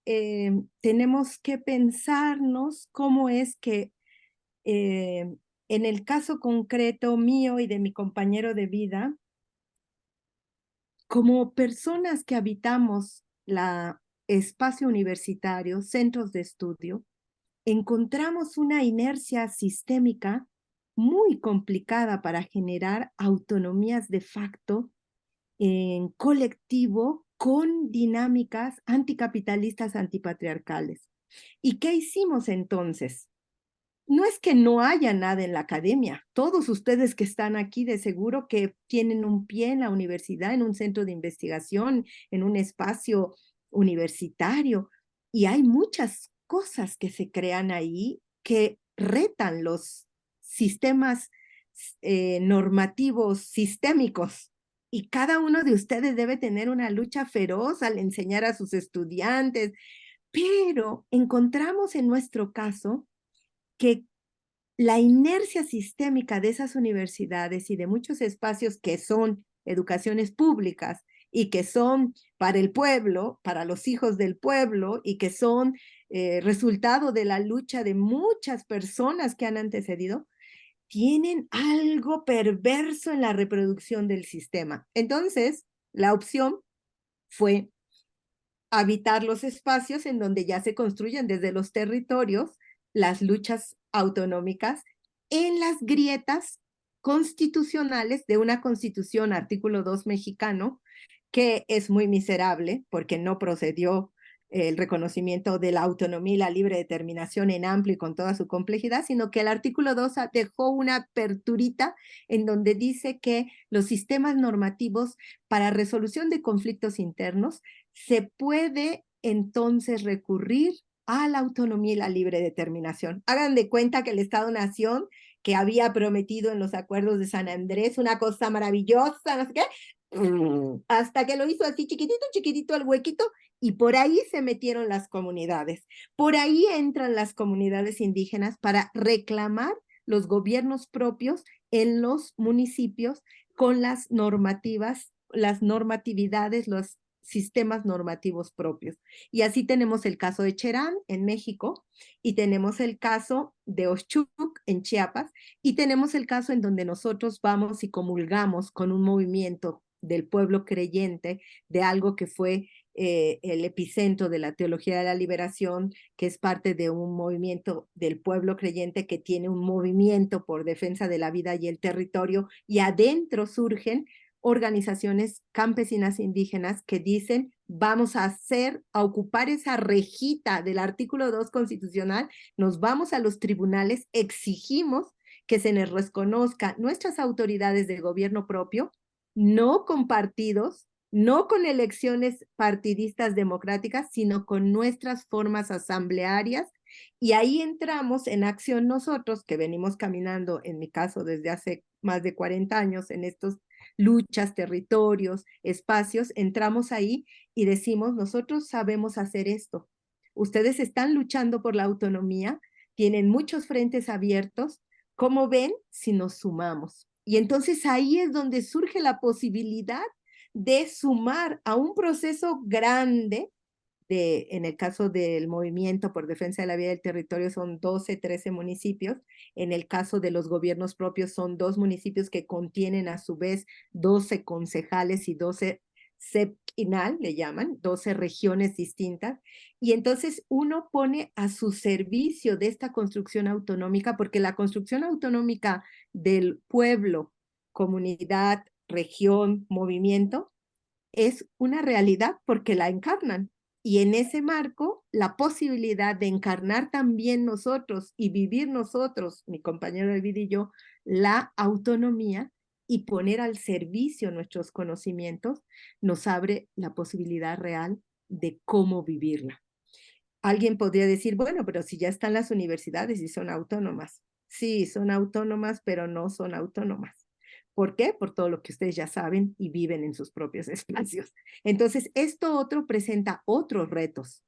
tenemos que pensarnos cómo es que en el caso concreto mío y de mi compañero de vida, como personas que habitamos la espacio universitario, centros de estudio, encontramos una inercia sistémica muy complicada para generar autonomías de facto en colectivo con dinámicas anticapitalistas, antipatriarcales. ¿Y qué hicimos entonces? No es que no haya nada en la academia. Todos ustedes que están aquí de seguro que tienen un pie en la universidad, en un centro de investigación, en un espacio universitario. Y hay muchas cosas que se crean ahí que retan los sistemas normativos sistémicos. Y cada uno de ustedes debe tener una lucha feroz al enseñar a sus estudiantes. Pero encontramos en nuestro caso que la inercia sistémica de esas universidades y de muchos espacios que son educaciones públicas y que son para el pueblo, para los hijos del pueblo y que son resultado de la lucha de muchas personas que han antecedido, tienen algo perverso en la reproducción del sistema. Entonces, la opción fue habitar los espacios en donde ya se construyen desde los territorios las luchas autonómicas en las grietas constitucionales de una constitución, artículo 2 mexicano, que es muy miserable porque no procedió el reconocimiento de la autonomía y la libre determinación en amplio y con toda su complejidad, sino que el artículo 2 dejó una aperturita en donde dice que los sistemas normativos para resolución de conflictos internos se puede entonces recurrir a la autonomía y la libre determinación. Hagan de cuenta que el Estado-Nación, que había prometido en los acuerdos de San Andrés una cosa maravillosa, no sé qué, hasta que lo hizo así chiquitito, chiquitito el huequito, y por ahí se metieron las comunidades. Por ahí entran las comunidades indígenas para reclamar los gobiernos propios en los municipios con las normativas, las normatividades, los sistemas normativos propios. Y así tenemos el caso de Cherán en México, y tenemos el caso de Oshchuk en Chiapas, y tenemos el caso en donde nosotros vamos y comulgamos con un movimiento del pueblo creyente de algo que fue el epicentro de la teología de la liberación, que es parte de un movimiento del pueblo creyente que tiene un movimiento por defensa de la vida y el territorio, y adentro surgen organizaciones campesinas indígenas que dicen vamos a ocupar esa rejita del artículo 2 constitucional, nos vamos a los tribunales, exigimos que se les reconozca nuestras autoridades de gobierno propio, no con partidos, no con elecciones partidistas democráticas, sino con nuestras formas asamblearias. Y ahí entramos en acción nosotros, que venimos caminando, en mi caso, desde hace más de 40 años en estos luchas, territorios, espacios, entramos ahí y decimos, nosotros sabemos hacer esto. Ustedes están luchando por la autonomía, tienen muchos frentes abiertos. ¿Cómo ven si nos sumamos? Y entonces ahí es donde surge la posibilidad de sumar a un proceso grande en el caso del Movimiento por Defensa de la Vida y del Territorio son 12, 13 municipios. En el caso de los gobiernos propios son 2 municipios que contienen a su vez 12 concejales y 12 SEPINAL, le llaman, 12 regiones distintas. Y entonces uno pone a su servicio de esta construcción autonómica, porque la construcción autonómica del pueblo, comunidad, región, movimiento, es una realidad porque la encarnan. Y en ese marco, la posibilidad de encarnar también nosotros y vivir nosotros, mi compañero David y yo, la autonomía y poner al servicio nuestros conocimientos, nos abre la posibilidad real de cómo vivirla. Alguien podría decir, bueno, pero si ya están las universidades y son autónomas. Sí, son autónomas, pero no son autónomas. ¿Por qué? Por todo lo que ustedes ya saben y viven en sus propios espacios. Entonces, esto otro presenta otros retos,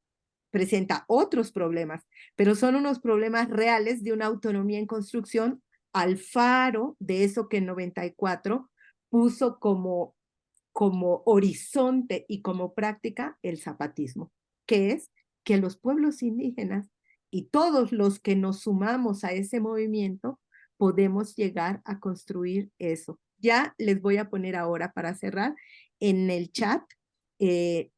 presenta otros problemas, pero son unos problemas reales de una autonomía en construcción al faro de eso que en 94 puso como horizonte y como práctica el zapatismo, que es que los pueblos indígenas y todos los que nos sumamos a ese movimiento podemos llegar a construir eso. Ya les voy a poner ahora para cerrar en el chat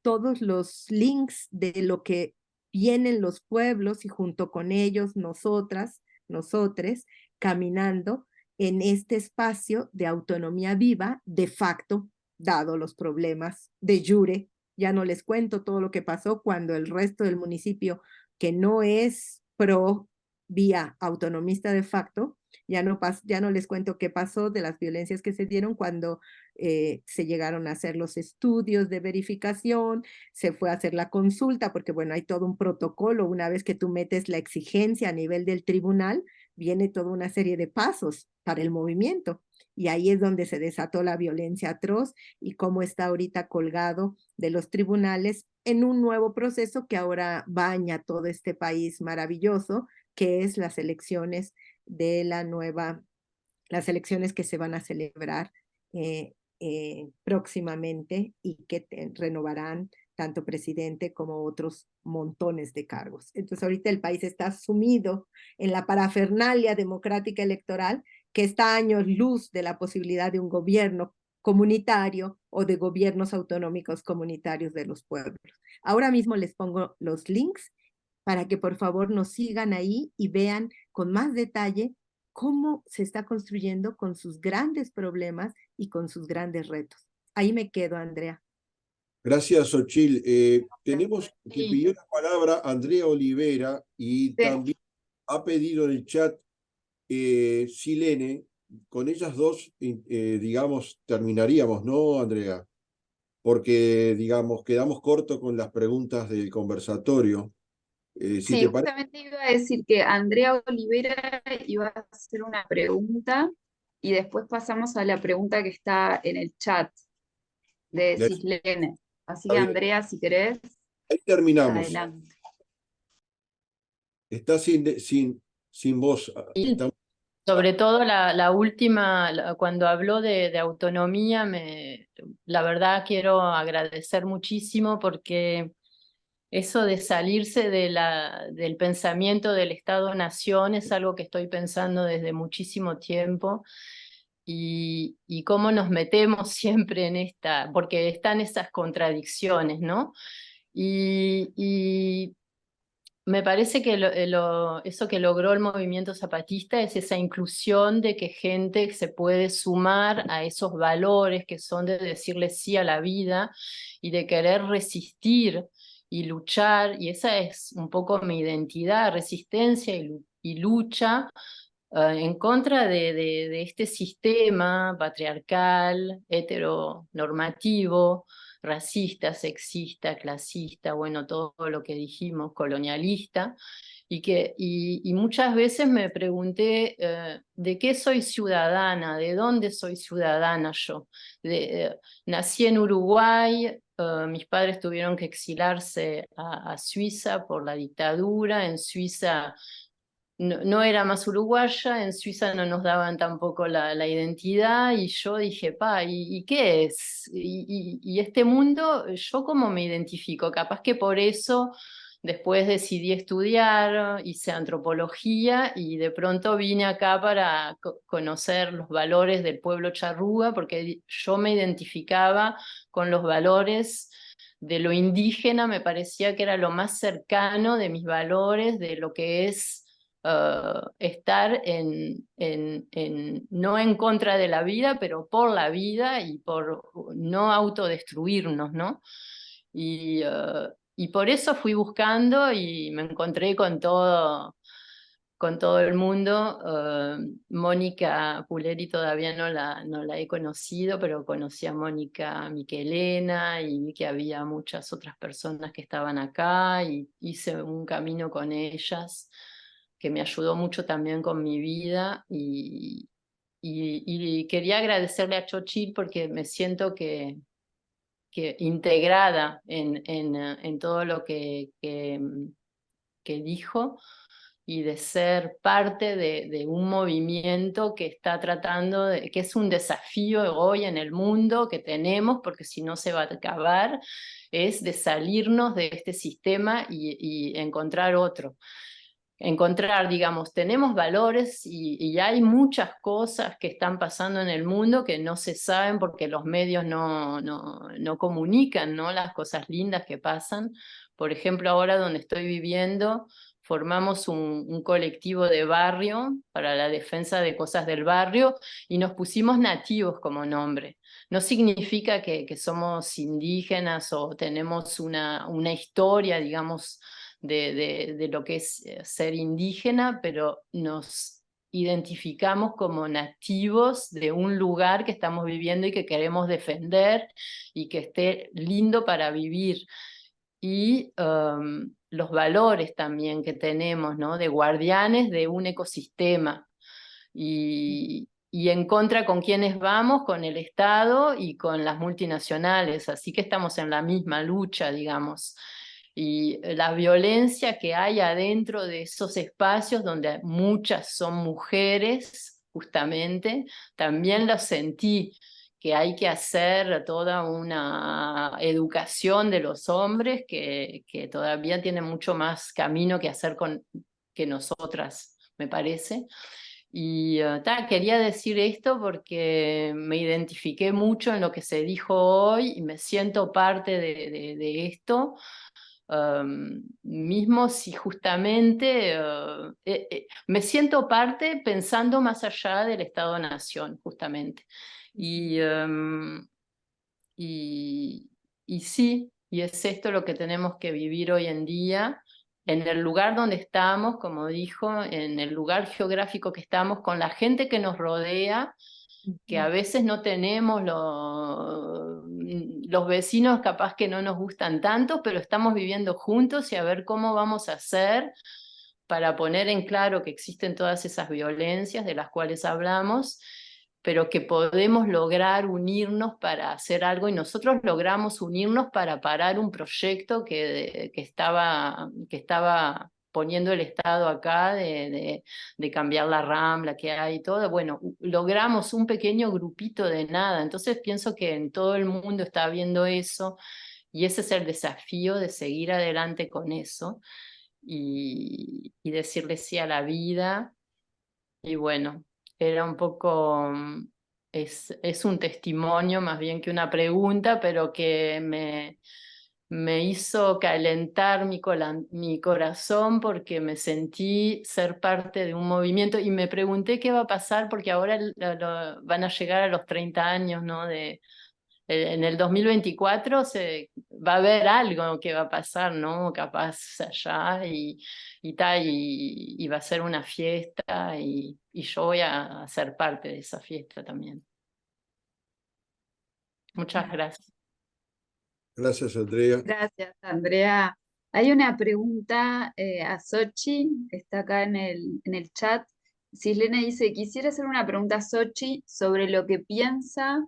todos los links de lo que vienen los pueblos y junto con ellos nosotras, nosotres, caminando en este espacio de autonomía viva de facto, dado los problemas de jure. Ya no les cuento todo lo que pasó cuando el resto del municipio, que no es pro vía autonomista de facto, ya no les cuento qué pasó de las violencias que se dieron cuando se llegaron a hacer los estudios de verificación, se fue a hacer la consulta, porque bueno, hay todo un protocolo, una vez que tú metes la exigencia a nivel del tribunal, viene toda una serie de pasos para el movimiento. Y ahí es donde se desató la violencia atroz y cómo está ahorita colgado de los tribunales en un nuevo proceso que ahora baña todo este país maravilloso, que es las elecciones de las elecciones que se van a celebrar próximamente y que renovarán tanto presidente como otros montones de cargos. Entonces ahorita el país está sumido en la parafernalia democrática electoral que está a años luz de la posibilidad de un gobierno comunitario o de gobiernos autonómicos comunitarios de los pueblos. Ahora mismo les pongo los links para que por favor nos sigan ahí y vean con más detalle cómo se está construyendo con sus grandes problemas y con sus grandes retos. Ahí me quedo, Andrea. Gracias, Xochitl. Tenemos que Sí. pidió la palabra Andrea Olivera y Sí. también ha pedido en el chat Silene. Con ellas dos, digamos, terminaríamos, ¿no, Andrea? Porque, digamos, quedamos cortos con las preguntas del conversatorio. Si Sí, te parece, justamente iba a decir que Andrea Olivera iba a hacer una pregunta y después pasamos a la pregunta que está en el chat de está Cislene. Así que bien. Andrea, si querés, Ahí terminamos. adelante. Está sin voz. Y sobre todo la última, cuando habló de autonomía, la verdad quiero agradecer muchísimo porque eso de salirse del pensamiento del Estado-Nación es algo que estoy pensando desde muchísimo tiempo y cómo nos metemos siempre en porque están esas contradicciones, ¿no? Y me parece que eso que logró el movimiento zapatista es esa inclusión de que gente se puede sumar a esos valores que son de decirle sí a la vida y de querer resistir y luchar, y esa es un poco mi identidad, resistencia y lucha en contra de este sistema patriarcal, heteronormativo, racista, sexista, clasista, bueno, todo lo que dijimos, colonialista, y muchas veces me pregunté de qué soy ciudadana, de dónde soy ciudadana yo. Nací en Uruguay, mis padres tuvieron que exilarse a Suiza por la dictadura, en Suiza no era más uruguaya, en Suiza no nos daban tampoco la identidad, y yo dije, ¿y qué es? Y este mundo, ¿yo cómo me identifico? Capaz que por eso después decidí estudiar, hice antropología, y de pronto vine acá para conocer los valores del pueblo charrúa, porque yo me identificaba con los valores de lo indígena, me parecía que era lo más cercano de mis valores, de lo que es estar no en contra de la vida, pero por la vida y por no autodestruirnos, ¿no? Y por eso fui buscando y me encontré con todo el mundo. Mónica Puleri todavía no la he conocido, pero conocí a Mónica Miquelena y vi que había muchas otras personas que estaban acá, y hice un camino con ellas que me ayudó mucho también con mi vida, y quería agradecerle a Xochitl porque me siento que integrada en todo lo que dijo, y de ser parte de un movimiento que está tratando, que es un desafío hoy en el mundo que tenemos, porque si no se va a acabar, es de salirnos de este sistema y encontrar otro. Encontrar, digamos, tenemos valores y hay muchas cosas que están pasando en el mundo que no se saben porque los medios no comunican, ¿no? Las cosas lindas que pasan. Por ejemplo, ahora donde estoy viviendo, formamos un colectivo de barrio para la defensa de cosas del barrio y nos pusimos nativos como nombre. No significa que somos indígenas o tenemos una historia, digamos, de lo que es ser indígena, pero nos identificamos como nativos de un lugar que estamos viviendo y que queremos defender y que esté lindo para vivir. Y los valores también que tenemos, ¿no? De guardianes de un ecosistema. Y en contra con quienes vamos, con el Estado y con las multinacionales, así que estamos en la misma lucha, digamos. Y la violencia que hay adentro de esos espacios donde muchas son mujeres, justamente, también lo sentí, que hay que hacer toda una educación de los hombres que todavía tienen mucho más camino que hacer que nosotras, me parece. Y quería decir esto porque me identifiqué mucho en lo que se dijo hoy y me siento parte de esto, mismo si justamente me siento parte pensando más allá del Estado-Nación, justamente. Y, y sí, y es esto lo que tenemos que vivir hoy en día, en el lugar donde estamos, como dijo, en el lugar geográfico que estamos, con la gente que nos rodea, que a veces no tenemos los vecinos, capaz que no nos gustan tanto, pero estamos viviendo juntos, y a ver cómo vamos a hacer para poner en claro que existen todas esas violencias de las cuales hablamos, pero que podemos lograr unirnos para hacer algo, y nosotros logramos unirnos para parar un proyecto que estaba poniendo el Estado acá de cambiar la Rambla que hay y todo. Bueno, logramos un pequeño grupito de nada, entonces pienso que en todo el mundo está viendo eso, y ese es el desafío de seguir adelante con eso, y decirle sí a la vida. Y bueno, era un poco, es un testimonio más bien que una pregunta, pero que me hizo calentar mi corazón, porque me sentí ser parte de un movimiento, y me pregunté qué va a pasar, porque ahora van a llegar a los 30 años, ¿no? En el 2024 va a haber algo que va a pasar, ¿no? Capaz allá y va a ser una fiesta, y yo voy a ser parte de esa fiesta también. Muchas gracias. Gracias, Andrea. Gracias, Andrea. Hay una pregunta a Sochi, que está acá en el chat. Sislene dice, quisiera hacer una pregunta a Sochi sobre lo que piensa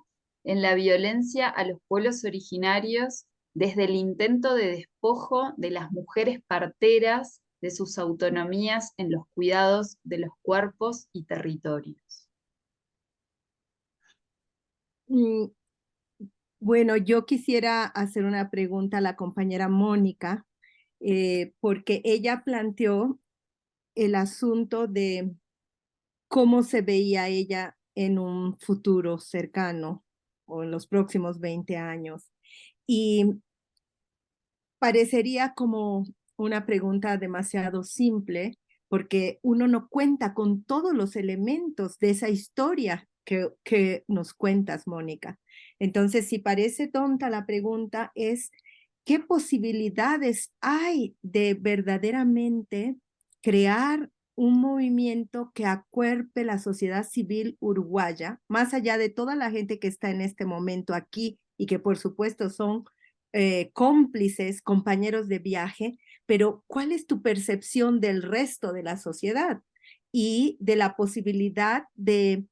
en la violencia a los pueblos originarios desde el intento de despojo de las mujeres parteras de sus autonomías en los cuidados de los cuerpos y territorios. Mm, Bueno, yo quisiera hacer una pregunta a la compañera Mónica, porque ella planteó el asunto de cómo se veía ella en un futuro cercano o en los próximos 20 años. Y parecería como una pregunta demasiado simple, porque uno no cuenta con todos los elementos de esa historia que nos cuentas, Mónica. Entonces, si parece tonta la pregunta, es ¿qué posibilidades hay de verdaderamente crear un movimiento que acuerpe la sociedad civil uruguaya, más allá de toda la gente que está en este momento aquí y que por supuesto son cómplices, compañeros de viaje, pero ¿cuál es tu percepción del resto de la sociedad y de la posibilidad de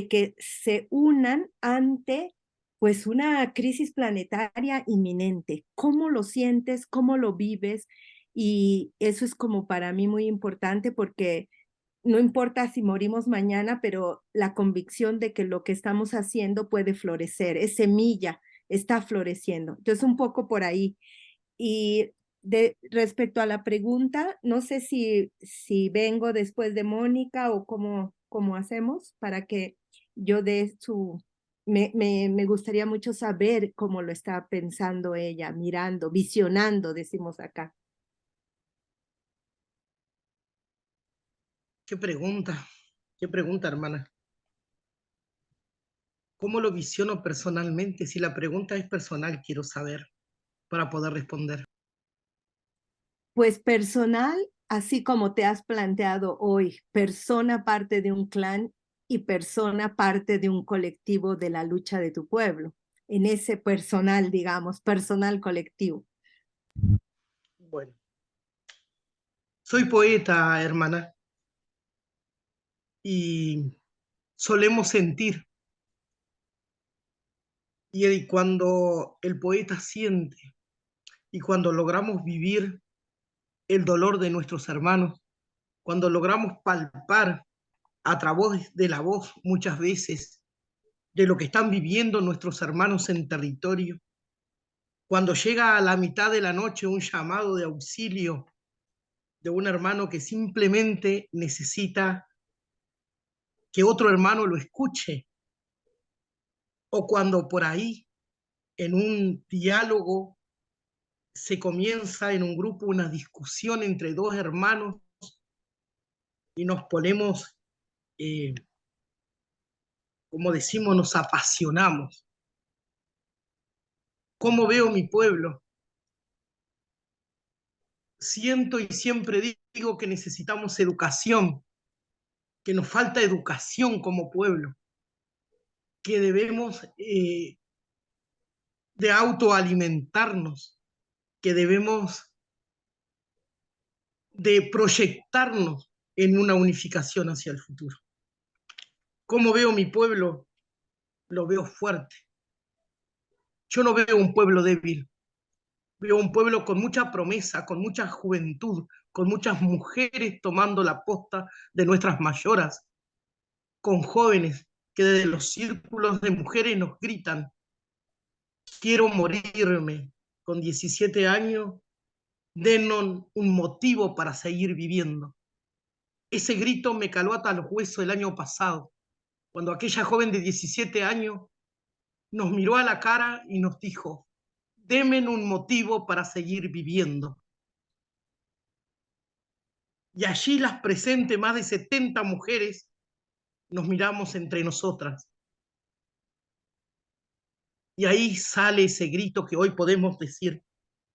que se unan ante pues una crisis planetaria inminente? ¿Cómo lo sientes? ¿Cómo lo vives? Y eso es como para mí muy importante porque no importa si morimos mañana, pero la convicción de que lo que estamos haciendo puede florecer, es semilla, está floreciendo. Entonces, un poco por ahí. Y respecto a la pregunta, no sé si vengo después de Mónica o cómo hacemos para que yo dé su... Me gustaría mucho saber cómo lo está pensando ella, mirando, visionando, decimos acá. Qué pregunta, hermana. ¿Cómo lo visiono personalmente? Si la pregunta es personal, quiero saber para poder responder. Pues personal, así como te has planteado hoy, persona parte de un clan y persona parte de un colectivo de la lucha de tu pueblo. En ese personal, digamos, personal colectivo. Bueno, soy poeta, hermana, y solemos sentir. Y cuando el poeta siente y cuando logramos vivir el dolor de nuestros hermanos, cuando logramos palpar a través de la voz muchas veces de lo que están viviendo nuestros hermanos en territorio, cuando llega a la mitad de la noche un llamado de auxilio de un hermano que simplemente necesita que otro hermano lo escuche, o cuando por ahí en un diálogo se comienza en un grupo una discusión entre dos hermanos y nos ponemos, como decimos, nos apasionamos. ¿Cómo veo mi pueblo? Siento y siempre digo que necesitamos educación, que nos falta educación como pueblo, que debemos de autoalimentarnos, que debemos de proyectarnos en una unificación hacia el futuro. ¿Cómo veo mi pueblo? Lo veo fuerte. Yo no veo un pueblo débil, veo un pueblo con mucha promesa, con mucha juventud, con muchas mujeres tomando la posta de nuestras mayoras, con jóvenes que desde los círculos de mujeres nos gritan: quiero morirme con 17 años, denos un motivo para seguir viviendo. Ese grito me caló hasta los huesos el año pasado, cuando aquella joven de 17 años nos miró a la cara y nos dijo: denme un motivo para seguir viviendo. Y allí las presentes, más de 70 mujeres, nos miramos entre nosotras. Y ahí sale ese grito que hoy podemos decir: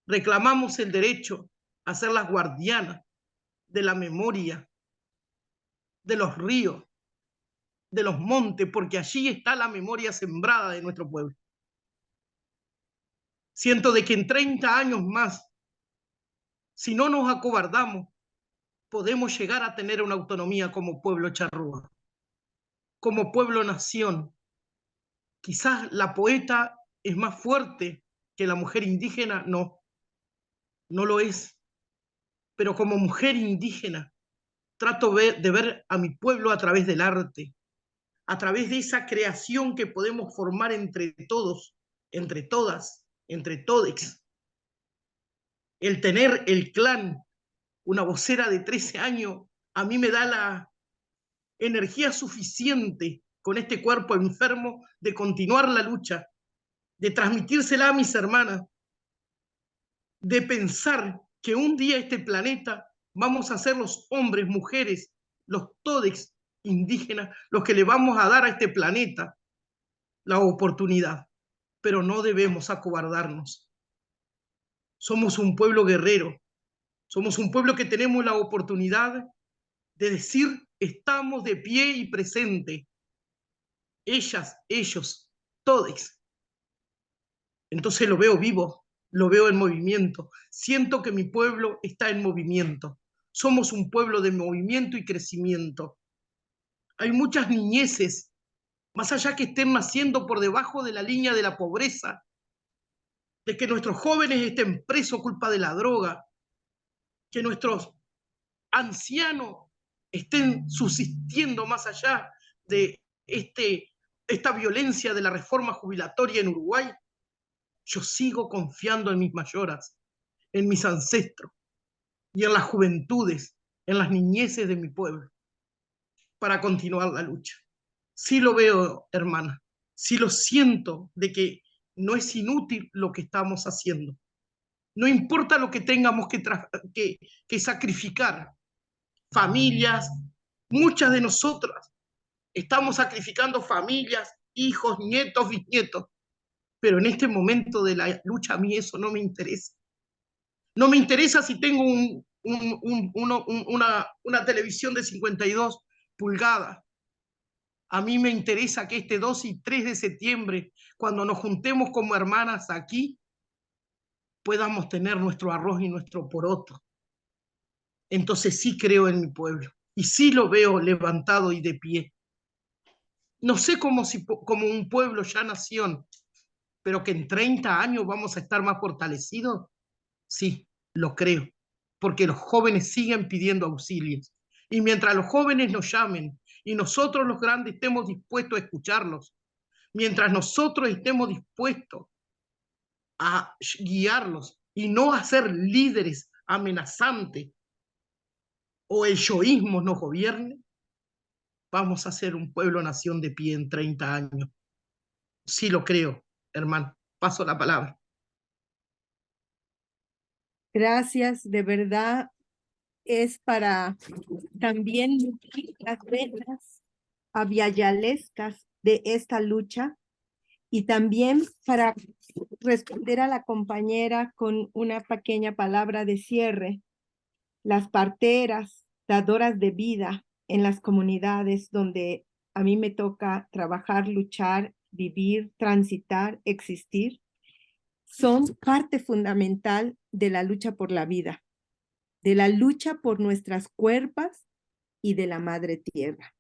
reclamamos el derecho a ser las guardianas de la memoria, de los ríos, de los montes, porque allí está la memoria sembrada de nuestro pueblo. Siento de que en 30 años más, si no nos acobardamos, podemos llegar a tener una autonomía como pueblo charrúa, como pueblo nación. Quizás la poeta es más fuerte que la mujer indígena, no, no lo es. pero como mujer indígena trato de ver a mi pueblo a través del arte, a través de esa creación que podemos formar entre todos, entre todas, entre todes. El tener el clan, una vocera de 13 años, a mí me da la energía suficiente con este cuerpo enfermo de continuar la lucha, de transmitírsela a mis hermanas, de pensar que un día este planeta vamos a ser los hombres, mujeres, los todes indígenas, los que le vamos a dar a este planeta la oportunidad, pero no debemos acobardarnos. Somos un pueblo guerrero, somos un pueblo que tenemos la oportunidad de decir estamos de pie y presente. Ellas, ellos, todes. Entonces lo veo vivo, lo veo en movimiento. Siento que mi pueblo está en movimiento. Somos un pueblo de movimiento y crecimiento. Hay muchas niñeces, más allá que estén naciendo por debajo de la línea de la pobreza, de que nuestros jóvenes estén presos culpa de la droga, que nuestros ancianos estén subsistiendo más allá de esta violencia de la reforma jubilatoria en Uruguay. Yo sigo confiando en mis mayoras, en mis ancestros y en las juventudes, en las niñeces de mi pueblo, para continuar la lucha. Sí lo veo, hermana, sí lo siento de que no es inútil lo que estamos haciendo. No importa lo que tengamos que sacrificar, familias, muchas de nosotras estamos sacrificando familias, hijos, nietos, bisnietos, pero en este momento de la lucha a mí eso no me interesa. No me interesa si tengo una televisión de 52 pulgadas. A mí me interesa que este 2 y 3 de septiembre, cuando nos juntemos como hermanas aquí, podamos tener nuestro arroz y nuestro poroto. Entonces sí creo en mi pueblo y sí lo veo levantado y de pie. No sé como un pueblo ya nación, pero que en 30 años vamos a estar más fortalecidos, sí, lo creo, porque los jóvenes siguen pidiendo auxilios. Y mientras los jóvenes nos llamen y nosotros los grandes estemos dispuestos a escucharlos, mientras nosotros estemos dispuestos a guiarlos y no a ser líderes amenazantes o el yoísmo nos gobierne, vamos a ser un pueblo-nación de pie en 30 años. Sí lo creo, hermano. Paso la palabra. Gracias, de verdad es para también nutrir las venas avialescas de esta lucha y también para responder a la compañera con una pequeña palabra de cierre. Las parteras, dadoras de vida en las comunidades donde a mí me toca trabajar, luchar, vivir, transitar, existir, son parte fundamental de la lucha por la vida, de la lucha por nuestras cuerpos y de la madre tierra.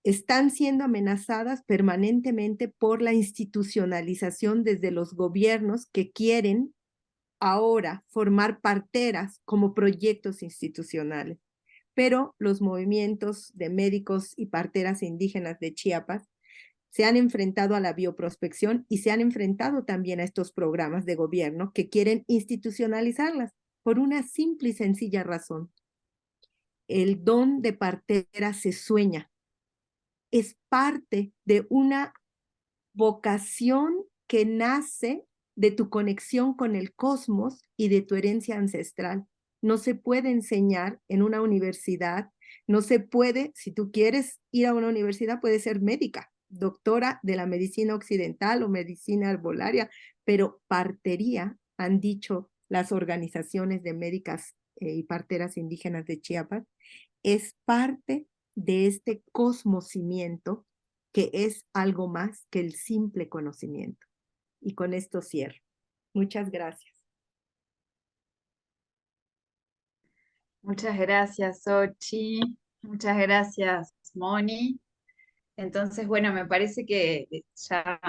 Están siendo amenazadas permanentemente por la institucionalización desde los gobiernos que quieren ahora formar parteras como proyectos institucionales. Pero los movimientos de médicos y parteras indígenas de Chiapas se han enfrentado a la bioprospección y se han enfrentado también a estos programas de gobierno que quieren institucionalizarlas por una simple y sencilla razón. El don de partera se sueña. Es parte de una vocación que nace de tu conexión con el cosmos y de tu herencia ancestral. No se puede enseñar en una universidad, no se puede, si tú quieres ir a una universidad, puedes ser médica, doctora de la medicina occidental o medicina herbolaria, pero partería, han dicho las organizaciones de médicas y parteras indígenas de Chiapas, es parte de este cosmocimiento que es algo más que el simple conocimiento. Y con esto cierro. Muchas gracias. Muchas gracias, Xochi. Muchas gracias, Moni. Entonces, bueno, me parece que ya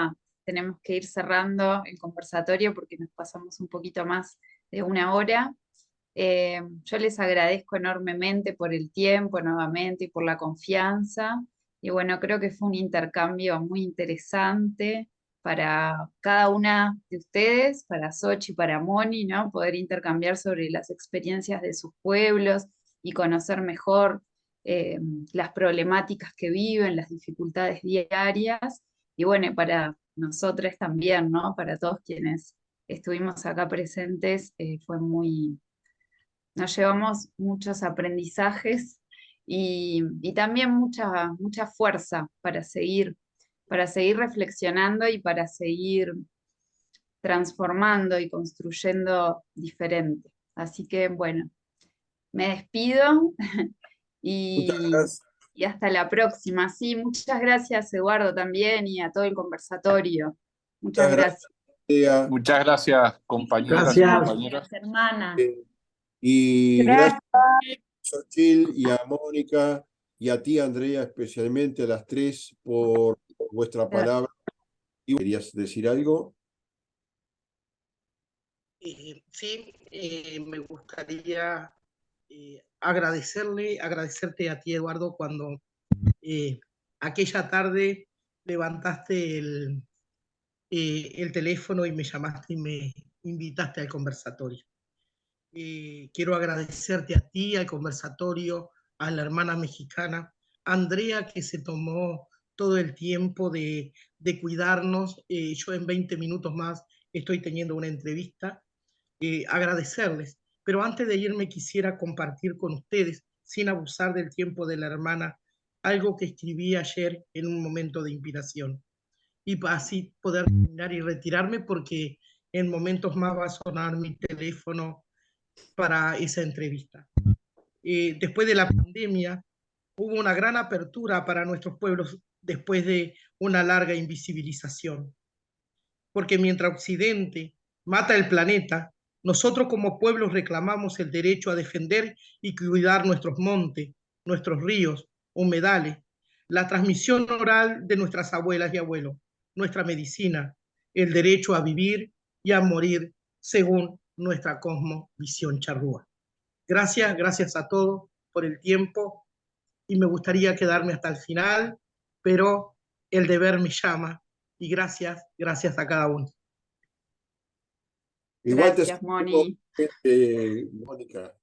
tenemos que ir cerrando el conversatorio porque nos pasamos un poquito más de una hora. Yo les agradezco enormemente por el tiempo nuevamente y por la confianza. Y bueno, creo que fue un intercambio muy interesante para cada una de ustedes, para Sochi, para Moni, ¿no? Poder intercambiar sobre las experiencias de sus pueblos y conocer mejor eh, las problemáticas que viven, las dificultades diarias. Y bueno, y para nosotros también, ¿no? Para todos quienes estuvimos acá presentes, fue muy, nos llevamos muchos aprendizajes y también mucha fuerza para seguir reflexionando y para seguir transformando y construyendo diferente. Así que bueno, me despido Muchas y, gracias. y hasta la próxima. Sí, muchas gracias Eduardo también y a todo el conversatorio. Muchas Muchas gracias. gracias. Muchas gracias, compañeras y Gracias. compañeros. Gracias, hermana. Y Gracias. gracias a Xochitl y a Mónica y a ti, Andrea, especialmente a las tres por vuestra palabra. ¿Y querías decir algo? Sí, me gustaría agradecerte a ti, Eduardo, cuando aquella tarde levantaste el teléfono y me llamaste y me invitaste al conversatorio. Quiero agradecerte a ti, al conversatorio, a la hermana mexicana, Andrea, que se tomó todo el tiempo de cuidarnos. Yo en 20 minutos más estoy teniendo una entrevista. Agradecerles. Pero antes de irme quisiera compartir con ustedes, sin abusar del tiempo de la hermana, algo que escribí ayer en un momento de inspiración. Y así poder terminar y retirarme porque en momentos más va a sonar mi teléfono para esa entrevista. Después de la pandemia, hubo una gran apertura para nuestros pueblos después de una larga invisibilización. Porque mientras Occidente mata el planeta, nosotros como pueblos reclamamos el derecho a defender y cuidar nuestros montes, nuestros ríos, humedales, la transmisión oral de nuestras abuelas y abuelos, nuestra medicina, el derecho a vivir y a morir según nuestra cosmovisión charrúa. Gracias a todos por el tiempo y me gustaría quedarme hasta el final, pero el deber me llama y gracias a cada uno. Igual te Gracias, seguimos, Moni. Mónica.